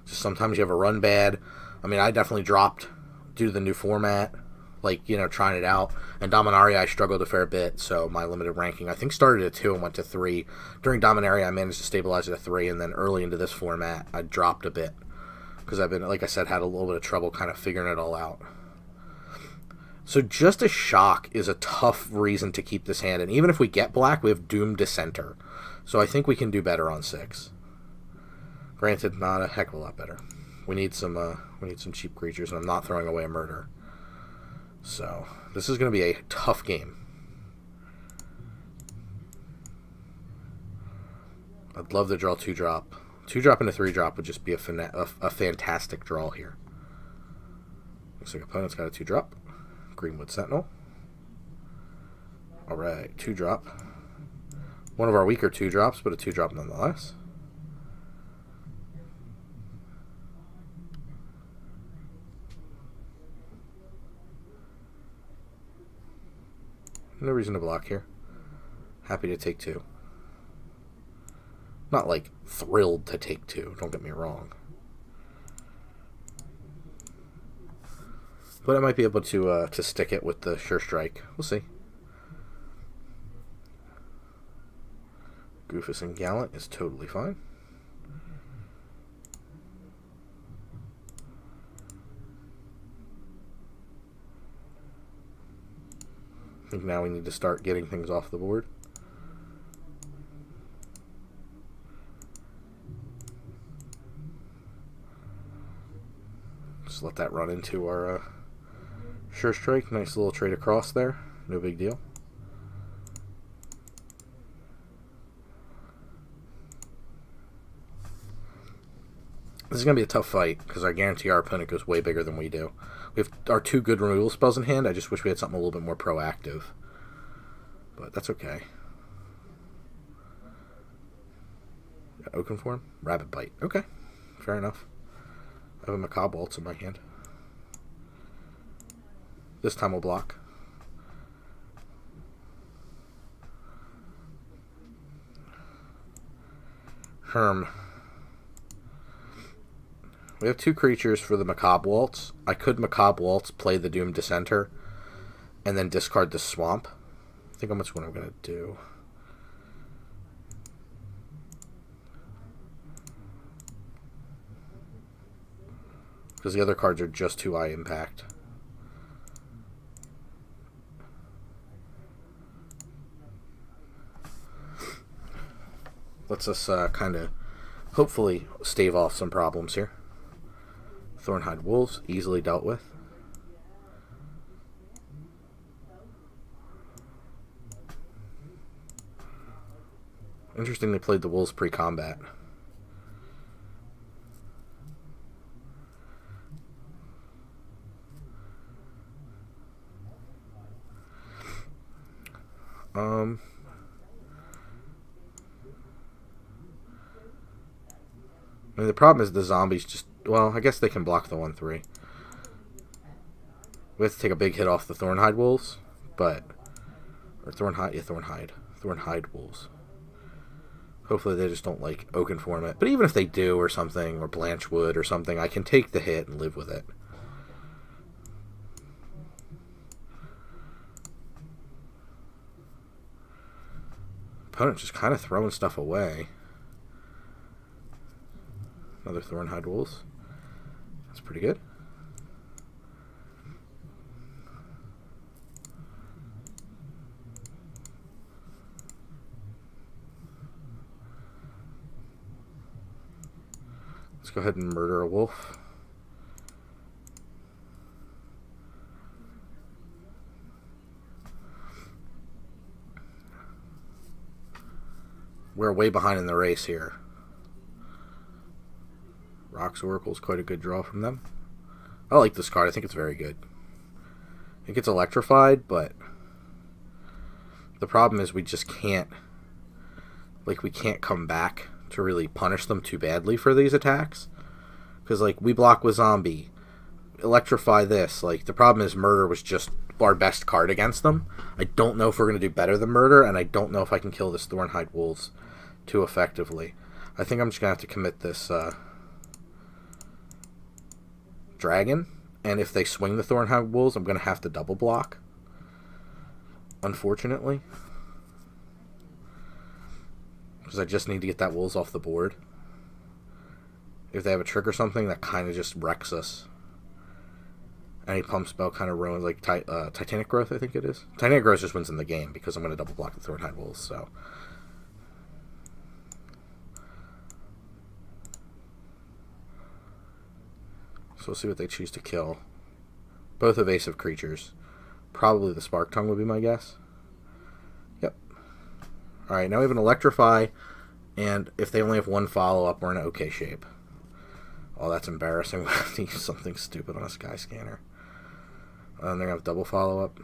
Just sometimes you have a run bad. I mean, I definitely dropped due to the new format, like, you know, trying it out. And Dominaria, I struggled a fair bit, so my limited ranking, I think, started at 2 and went to 3. During Dominaria, I managed to stabilize it at 3, and then early into this format, I dropped a bit. Because I've been, like I said, had a little bit of trouble kind of figuring it all out. So just a shock is a tough reason to keep this hand. And even if we get black, we have Doom Dissenter. So I think we can do better on 6. Granted, not a heck of a lot better. We need some cheap creatures, and I'm not throwing away a murder. So this is going to be a tough game. I'd love to draw 2-drop. 2-drop and a 3-drop would just be a fantastic draw here. Looks like opponent's got a 2-drop. Greenwood Sentinel. Alright, 2-drop. One of our weaker 2-drops, but a 2-drop nonetheless. No reason to block here. Happy to take 2. Not like thrilled to take 2, don't get me wrong. But I might be able to stick it with the Sure Strike. We'll see. Goofus and Gallant is totally fine. I think now we need to start getting things off the board. Just let that run into our Sure Strike. Nice little trade across there. No big deal. This is going to be a tough fight, because I guarantee our opponent goes way bigger than we do. We have our 2 good removal spells in hand. I just wish we had something a little bit more proactive. But that's okay. Oaken Form? Rabbit Bite. Okay. Fair enough. I have a Macabre Waltz in my hand. This time we'll block. Herm. We have 2 creatures for the Macabre Waltz. I could Macabre Waltz, play the Doomed Dissenter, and then discard the Swamp. I think that's what I'm going to do. Because the other cards are just too high impact. Lets us kind of, hopefully, stave off some problems here. Thornhide Wolves, easily dealt with. Interesting they played the Wolves pre-combat. I mean, the problem is the zombies just... Well, I guess they can block the 1/3. We have to take a big hit off the Thornhide Wolves, but... Or Thornhide... Yeah, Thornhide. Thornhide Wolves. Hopefully they just don't, like, Oaken Form it. But even if they do or something, or Blanchwood or something, I can take the hit and live with it. Opponent's just kind of throwing stuff away. Another Thornhide Wolves. That's pretty good. Let's go ahead and murder a wolf. We're way behind in the race here. Rock's Oracle is quite a good draw from them. I like this card. I think it's very good. It gets electrified, but the problem is we just can't, like, we can't come back to really punish them too badly for these attacks. Because, like, we block with Zombie, electrify this. Like, the problem is Murder was just our best card against them. I don't know if we're going to do better than Murder, and I don't know if I can kill this Thornhide Wolves too effectively. I think I'm just going to have to commit this Dragon, and if they swing the Thornhide Wolves, I'm going to have to double block, unfortunately. Because I just need to get that Wolves off the board. If they have a trick or something, that kind of just wrecks us. Any pump spell kind of ruins, like Titanic Growth, I think it is. Titanic Growth just wins in the game because I'm going to double block the Thornhide Wolves, so... So we'll see what they choose to kill. Both evasive creatures. Probably the Spark Tongue would be my guess. Yep. Alright, now we have an Electrify, and if they only have one follow-up, we're in an okay shape. Oh, that's embarrassing. We have to use something stupid on a Sky Scanner. And they're going to have double follow-up.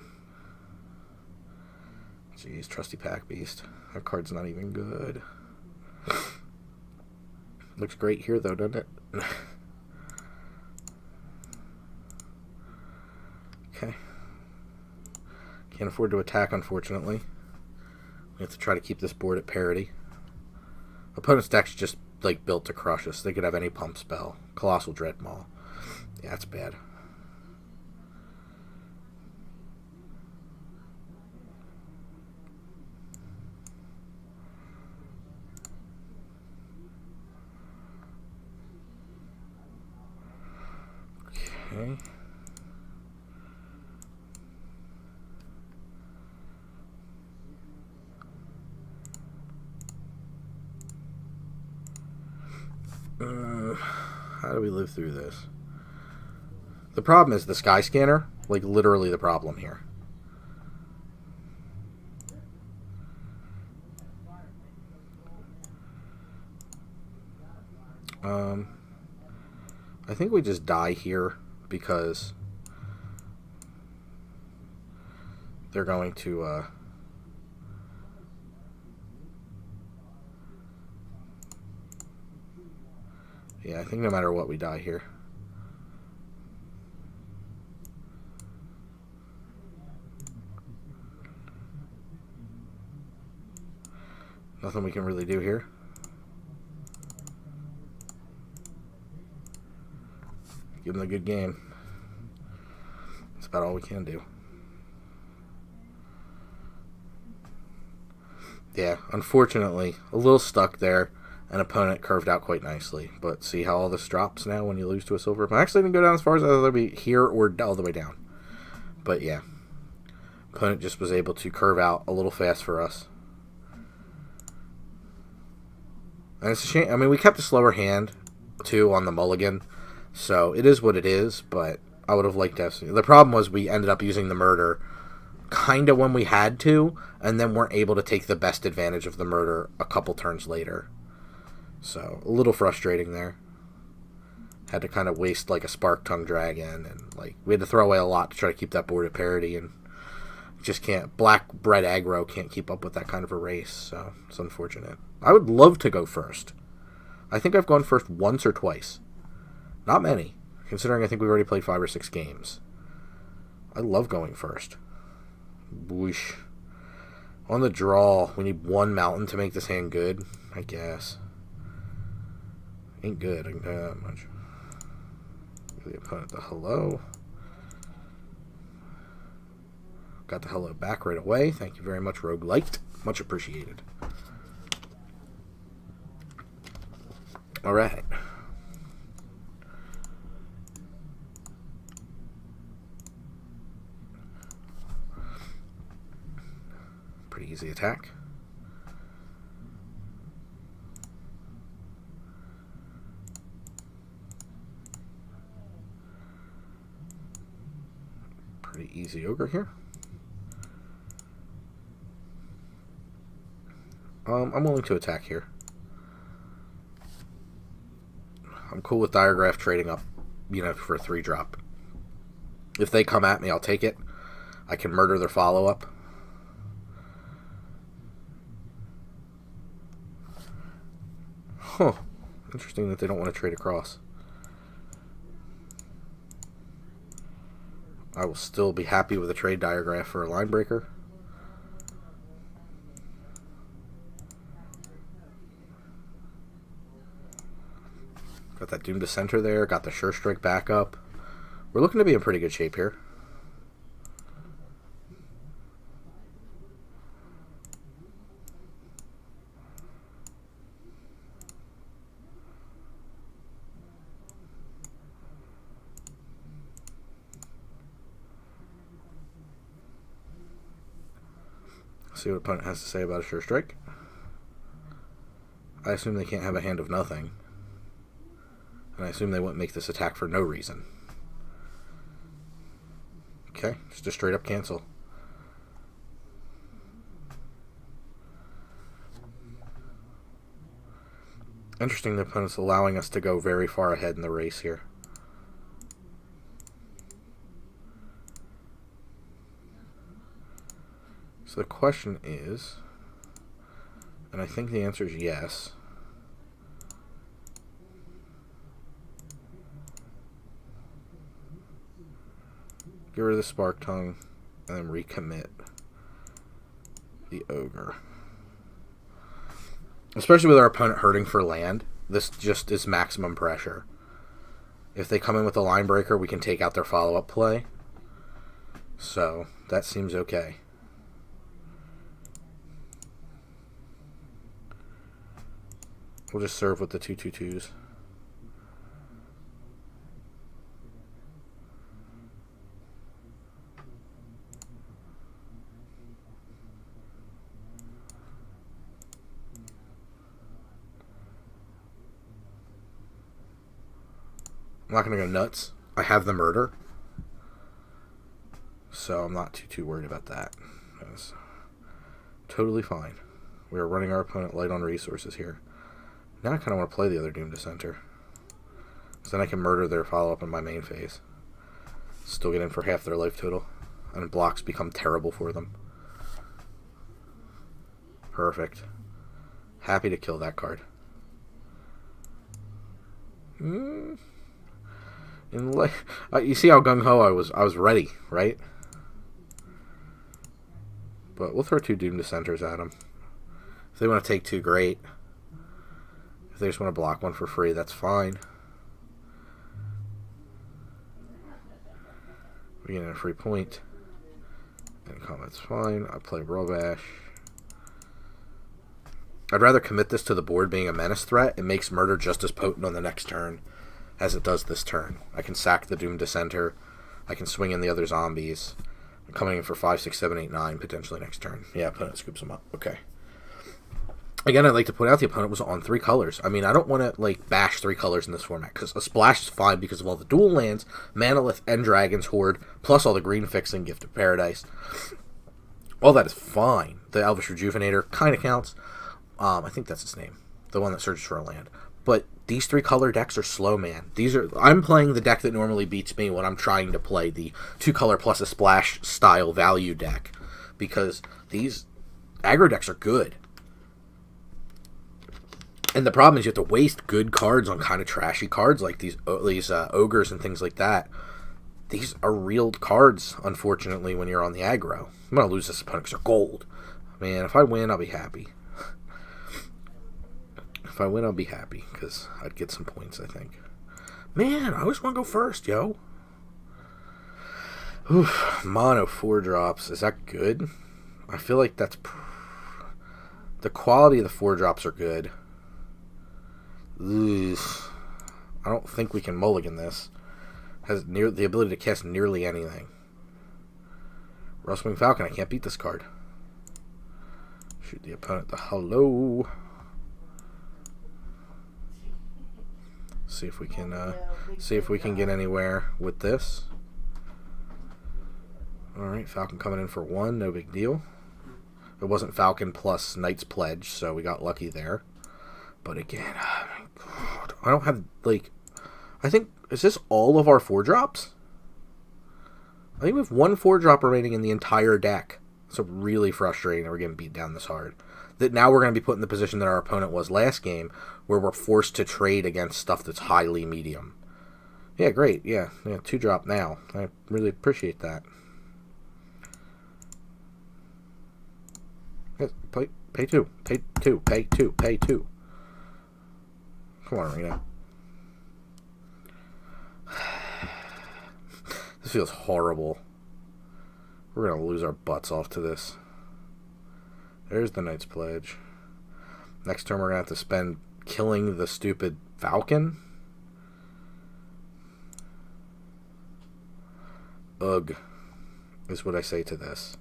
Jeez, Trusty Pack Beast. That card's not even good. Looks great here, though, doesn't it? Okay. Can't afford to attack, unfortunately. We have to try to keep this board at parity. Opponent's deck's just, like, built to crush us. They could have any pump spell. Colossal Dread Maul. Yeah, that's bad. Okay. How do we live through this? The problem is the sky scanner, like literally the problem here. I think we just die here because they're going to yeah, I think no matter what we die here. Nothing we can really do here. Give them a good game. That's about all we can do. Yeah, unfortunately, a little stuck there. An opponent curved out quite nicely. But see how all this drops now when you lose to a silver? I actually didn't go down as far as either be here or all the way down. But yeah, opponent just was able to curve out a little fast for us. And it's a shame. I mean, we kept a slower hand, too, on the mulligan. So it is what it is, but I would have liked to have seen. The problem was we ended up using the murder kind of when we had to, and then weren't able to take the best advantage of the murder a couple turns later. So a little frustrating there. Had to kind of waste like a Spark Tongue Dragon, and like we had to throw away a lot to try to keep that board at parity, and just can't. Black Bread aggro can't keep up with that kind of a race, so it's unfortunate. I would love to go first. I think I've gone first once or twice. Not many, considering I think we've already played 5 or 6 games. I love going first. Whoosh. On the draw, we need 1 mountain to make this hand good, I guess. Ain't good, I can tell you that much. Give the opponent the hello. Got the hello back right away. Thank you very much, Roguelite. Much appreciated. Alright. Pretty easy attack. Pretty easy ogre here. I'm willing to attack here. I'm cool with Diagraph trading up, for a 3-drop. If they come at me, I'll take it. I can murder their follow-up. Huh. Interesting that they don't want to trade across. I will still be happy with a trade Diagraph for a line breaker. Got that Doom to Center there. Got the Sure Strike back up. We're looking to be in pretty good shape here. See what opponent has to say about a Sure Strike. I assume they can't have a hand of nothing. And I assume they wouldn't make this attack for no reason. Okay, just a straight up cancel. Interesting, the opponent's allowing us to go very far ahead in the race here. So the question is, and I think the answer is yes. Get rid of the Spark Tongue, and then recommit the Ogre. Especially with our opponent hurting for land, this just is maximum pressure. If they come in with a line breaker, we can take out their follow-up play. So, that seems okay. We'll just serve with the 2/2/2s. I'm not going to go nuts. I have the murder. So I'm not too worried about that. That's totally fine. We are running our opponent light on resources here. Now I kind of want to play the other Doom Dissenter. Because then I can murder their follow-up in my main phase. Still get in for half their life total. And blocks become terrible for them. Perfect. Happy to kill that card. You see how gung-ho I was ready, right? But we'll throw 2 Doom Dissenters at them. If they want to take 2, great. If they just want to block 1 for free, that's fine. We get a free point. And combat's fine. I play Robash. I'd rather commit this to the board being a menace threat. It makes murder just as potent on the next turn as it does this turn. I can sack the Doom Dissenter. I can swing in the other zombies. I'm coming in for 5, 6, 7, 8, 9 potentially next turn. Yeah, opponent scoops them up. Okay. Again, I'd like to point out the opponent was on 3 colors. I mean, I don't want to, like, bash 3 colors in this format, because a splash is fine because of all the dual lands, Manalith and Dragon's Horde, plus all the green fixing, Gift of Paradise. All that is fine. The Elvish Rejuvenator kind of counts. I think that's its name. The one that searches for a land. But these 3 color decks are slow, man. I'm playing the deck that normally beats me when I'm trying to play the 2 color plus a splash style value deck. Because these aggro decks are good. And the problem is you have to waste good cards on kind of trashy cards like these ogres and things like that. These are real cards, unfortunately, when you're on the aggro. I'm going to lose this opponent because they're gold. Man, if I win, I'll be happy. If I win, I'll be happy, because I'd get some points, I think. Man, I always want to go first, yo. Oof, mono 4 drops. Is that good? I feel like that's... The quality of the 4 drops are good. Ugh. I don't think we can mulligan this. Has the ability to cast nearly anything. Rustwing Falcon, I can't beat this card. Shoot the opponent the hello. See if we can get anywhere with this. Alright, Falcon coming in for 1, no big deal. It wasn't Falcon plus Knight's Pledge, so we got lucky there. But again, oh my God, I don't have, like, I think, is this all of our 4-drops? I think we have 1 4-drop remaining in the entire deck. So really frustrating that we're getting beat down this hard. That now we're going to be put in the position that our opponent was last game, where we're forced to trade against stuff that's highly medium. Yeah, great. Yeah, 2-drop now. I really appreciate that. Yeah, pay 2. Pay 2. Pay 2. Pay 2. Come on, Arena. This feels horrible. We're going to lose our butts off to this. There's the Knight's Pledge. Next turn we're going to have to spend killing the stupid Falcon. Ugh, is what I say to this.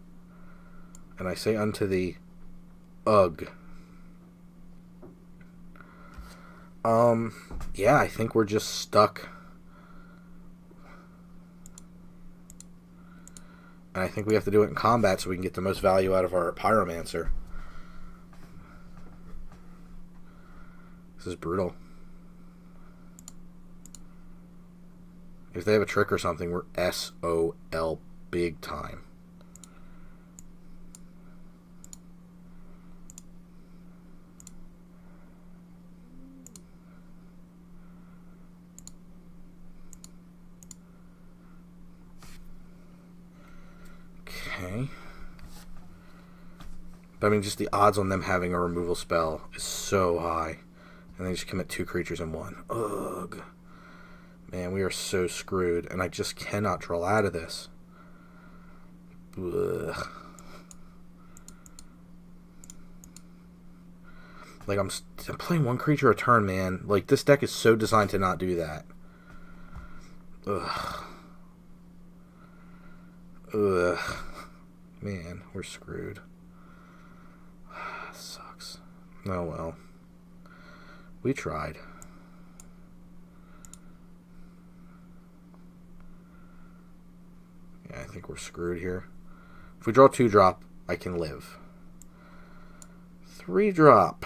And I say unto thee, ugh. Yeah, I think we're just stuck. And I think we have to do it in combat so we can get the most value out of our Pyromancer. This is brutal. If they have a trick or something, we're SOL big time. Okay. But I mean, just the odds on them having a removal spell is so high. And they just commit 2 creatures in 1. Ugh. Man, we are so screwed. And I just cannot draw out of this. Ugh. Like, I'm playing 1 creature a turn, man. Like, this deck is so designed to not do that. Ugh. Ugh. Man, we're screwed. Sucks. Oh well. We tried. think we're screwed here. If we draw 2-drop, I can live. 3-drop.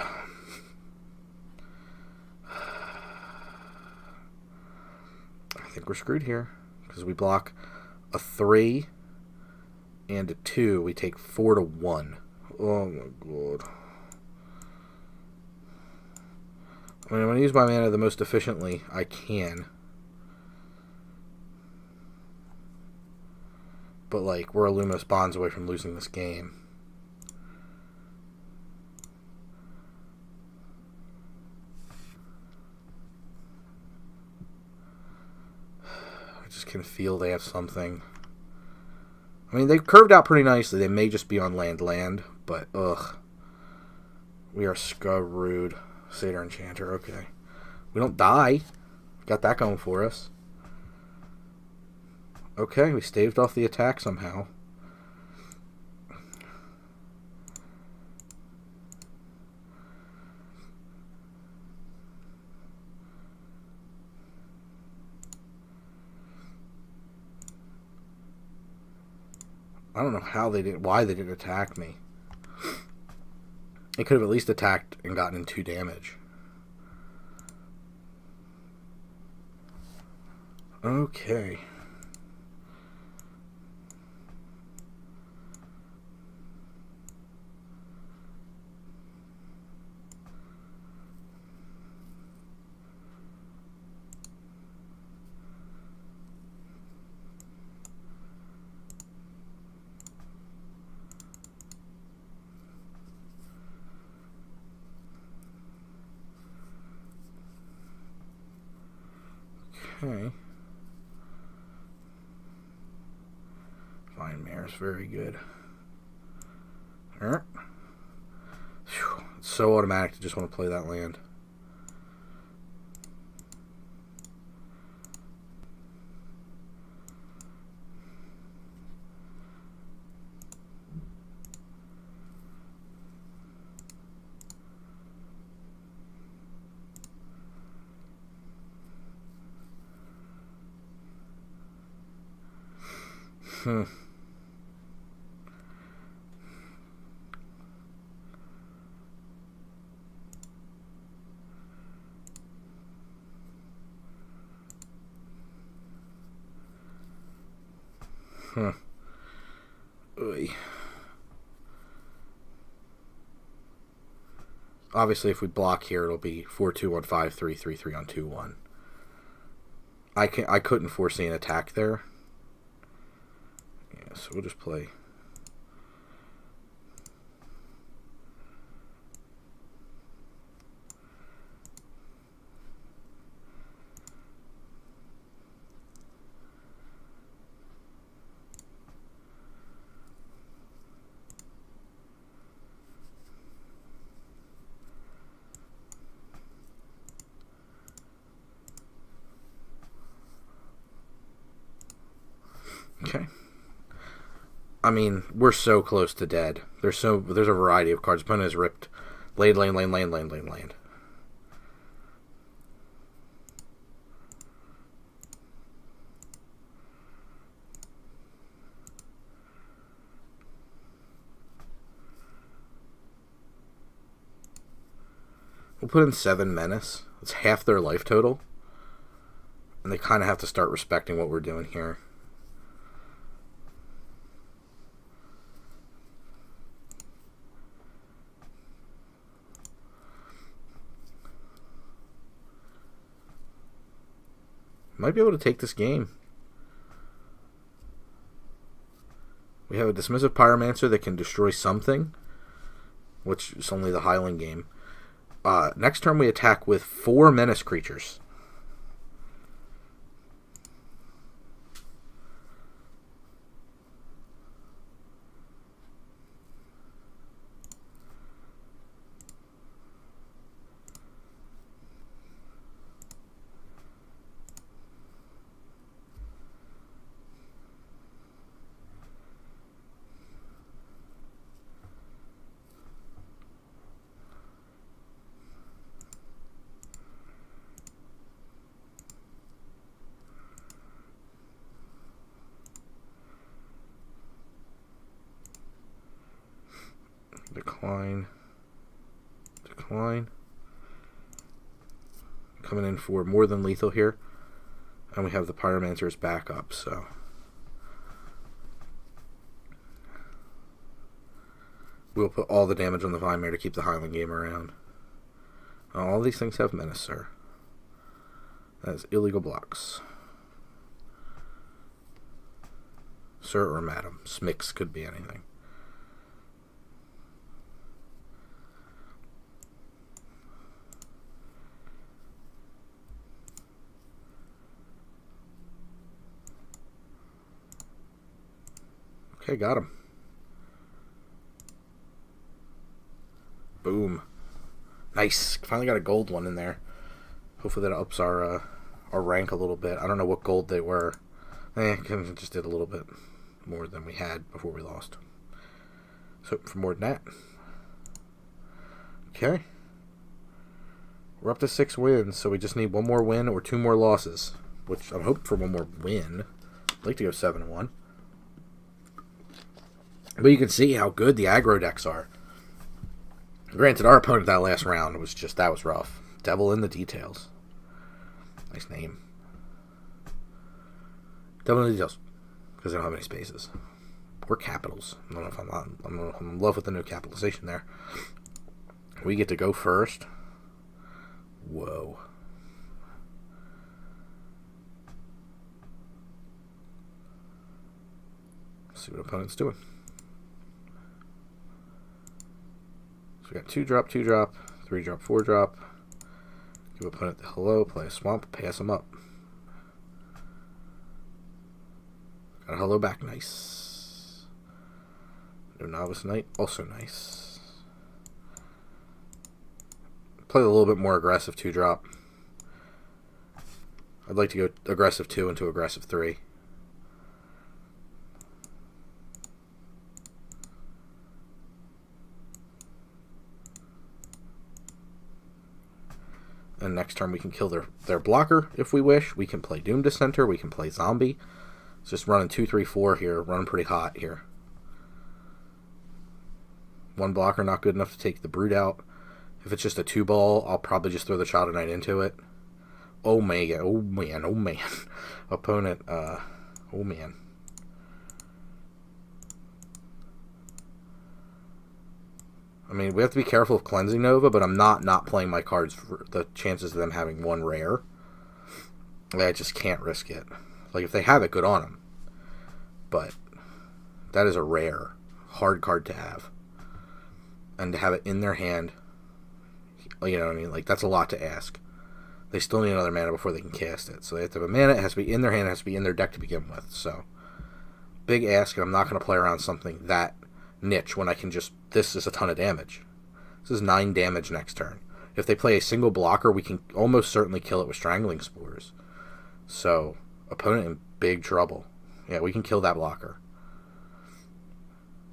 I think we're screwed here. Because we block a 3 and a 2. We take 4 to 1. Oh my god. I mean, I'm going to use my mana the most efficiently I can. But, like, we're a luminous bonds away from losing this game. I just can feel they have something. I mean, they've curved out pretty nicely. They may just be on land, but, ugh. We are screwed. Satyr Enchanter, okay. We don't die. Got that going for us. Okay, we staved off the attack somehow. I don't know how they did, why they didn't attack me. They could have at least attacked and gotten in 2 damage. Okay. Okay. Fine Mare's very good. Alright. It's so automatic to just want to play that land. Hmm. Huh. Oy. Obviously, if we block here, it'll be 4-2 on 5-3, 3-3 on 2-1. I couldn't foresee an attack there. Yeah, so we'll just play. Okay. I mean, we're so close to dead. There's a variety of cards. Opponent has ripped land. We'll put in 7 Menace. It's half their life total. And they kind of have to start respecting what we're doing here. Might be able to take this game. We have a Dismissive Pyromancer that can destroy something, which is only the Highland game. Next turn we attack with 4 Menace creatures. Decline. Decline. Coming in for more than lethal here. And we have the Pyromancer's back up, so. We'll put all the damage on the Vimir to keep the Highland game around. All these things have menace, sir. That is illegal blocks. Sir or madam. Smix could be anything. Okay, got him. Boom. Nice. Finally got a gold one in there. Hopefully that ups our rank a little bit. I don't know what gold they were. Just did a little bit more than we had before we lost. So for more than that. Okay. We're up to 6 wins, so we just need one more win or 2 more losses. Which I'm hoping for one more win. I'd like to go 7-1. But you can see how good the aggro decks are. Granted, our opponent that last round was just, that was rough. Devil in the details. Nice name. Devil in the details. Because they don't have any spaces. Or capitals. I don't know if I'm in love with the new capitalization there. We get to go first. Whoa. Let's see what opponent's doing. So we got 2-drop, 2-drop, 3-drop, 4-drop. Give opponent the hello, play a swamp, pass him up. Got a hello back, nice. No novice knight, also nice. Play a little bit more aggressive 2-drop. I'd like to go aggressive 2 into aggressive 3. And next turn we can kill their blocker if we wish. We can play Doom Dissenter. We can play Zombie. It's just running 2, 3, 4 here. Running pretty hot here. One blocker not good enough to take the Brute out. If it's just a 2-ball, I'll probably just throw the Child of Night into it. Oh man, oh man, oh man. Opponent, oh man. I mean, we have to be careful of Cleansing Nova, but I'm not playing my cards for the chances of them having one rare. I just can't risk it. Like, if they have it, good on them. But that is a rare, hard card to have. And to have it in their hand, you know what I mean? Like, that's a lot to ask. They still need another mana before they can cast it. So they have to have a mana, it has to be in their hand, it has to be in their deck to begin with. So, big ask, and I'm not going to play around something that niche when I can just, this is a ton of damage. This is 9 damage next turn. If they play a single blocker, we can almost certainly kill it with Strangling Spores. So, opponent in big trouble. Yeah, we can kill that blocker.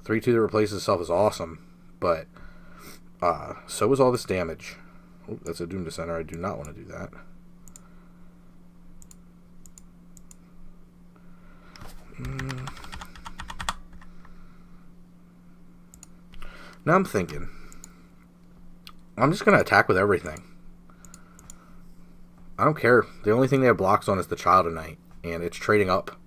3-2 that replaces itself is awesome, but so is all this damage. Oh, that's a Doom Dissenter. I do not want to do that. Now I'm thinking, I'm just going to attack with everything. I don't care. The only thing they have blocks on is the Child of Night, and it's trading up.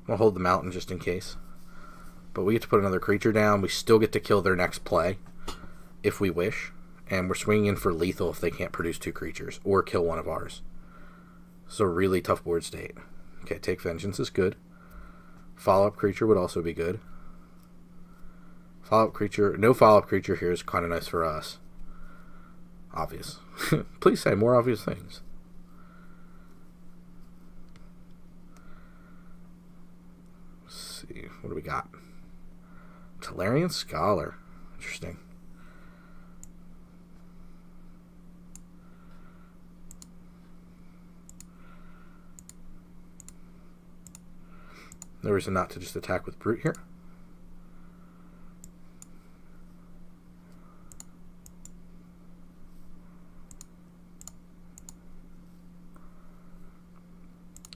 I'll hold the mountain just in case. But we get to put another creature down. We still get to kill their next play, if we wish. And we're swinging in for lethal if they can't produce 2 creatures, or kill one of ours. So really tough board state. Okay, Take Vengeance is good. Follow-up creature would also be good. Follow-up creature, no follow-up creature here is kind of nice for us. Obvious. Please say more obvious things. Let's see, what do we got? Talarian Scholar. Interesting. No reason not to just attack with Brute here.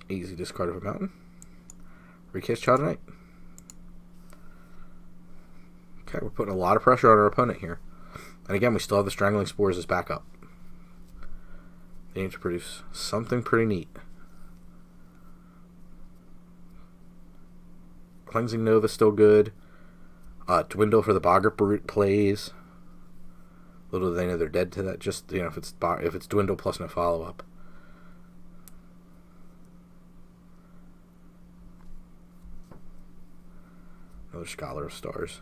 Easy discard of a mountain. Recast Child Knight. Okay, we're putting a lot of pressure on our opponent here. And again, we still have the Strangling Spores as backup. They need to produce something pretty neat. Cleansing Nova still good. Dwindle for the Boggart Brute plays. Little do they know they're dead to that. Just, you know, if it's Dwindle plus no follow-up. Another Scholar of Stars.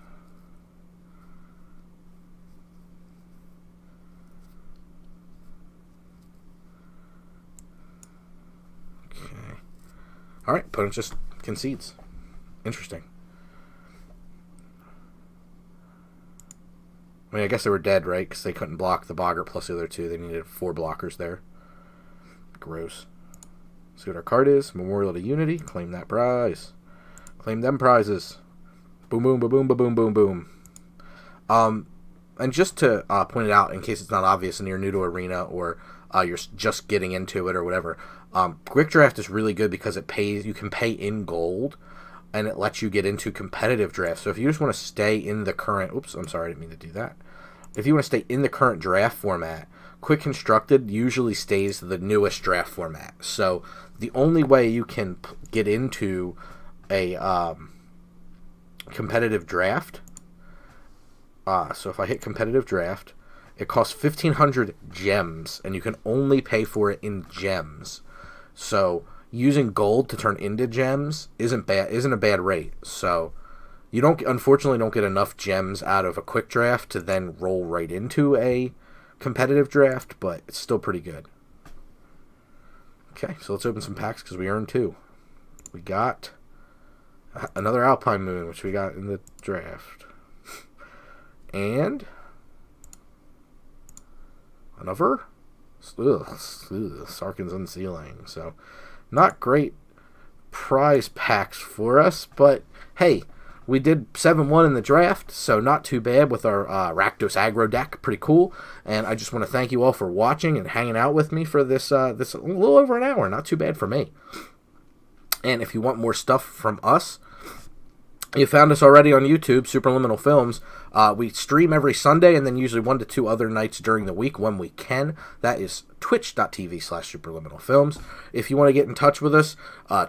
Okay. Alright, opponent just concedes. Interesting. I mean, I guess they were dead, right? Because they couldn't block the Boggart plus the other two. They needed 4 blockers there. Gross. See what our card is. Memorial to Unity. Claim that prize. Claim them prizes. Boom, boom, boom, boom, boom, boom, boom. And just to point it out, in case it's not obvious and you're new to Arena or you're just getting into it or whatever, Quick Draft is really good because it pays. You can pay in gold, and it lets you get into competitive drafts. So if you just want to stay in the current... Oops, I'm sorry, I didn't mean to do that. If you want to stay in the current draft format, Quick Constructed usually stays the newest draft format. So the only way you can get into a competitive draft... so if I hit competitive draft, it costs 1,500 gems, and you can only pay for it in gems. So using gold to turn into gems isn't a bad rate. So you unfortunately don't get enough gems out of a quick draft to then roll right into a competitive draft, but it's still pretty good. Okay, so let's open some packs because we earned 2. We got another Alpine Moon, which we got in the draft. And another Sarkhan's Unsealing. So not great prize packs for us, but hey, we did 7-1 in the draft, so not too bad with our Rakdos aggro deck. Pretty cool. And I just want to thank you all for watching and hanging out with me for this a little over an hour. Not too bad for me. And if you want more stuff from us, you found us already on YouTube, Supraliminal Films. We stream every Sunday and then usually 1 to 2 other nights during the week when we can. That is twitch.tv/SupraliminalFilms. If you want to get in touch with us,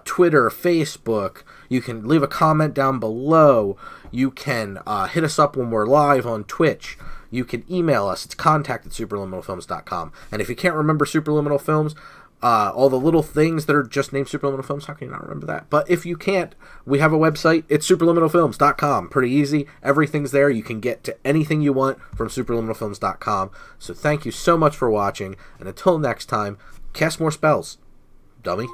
Twitter, Facebook, you can leave a comment down below. You can hit us up when we're live on Twitch. You can email us. It's contact@supraliminalfilms.com. And if you can't remember Supraliminal Films, all the little things that are just named Supraliminal Films, how can you not remember that? But if you can't, we have a website. It's supraliminalfilms.com. Pretty easy. Everything's there. You can get to anything you want from supraliminalfilms.com. So thank you so much for watching. And until next time, cast more spells, dummy.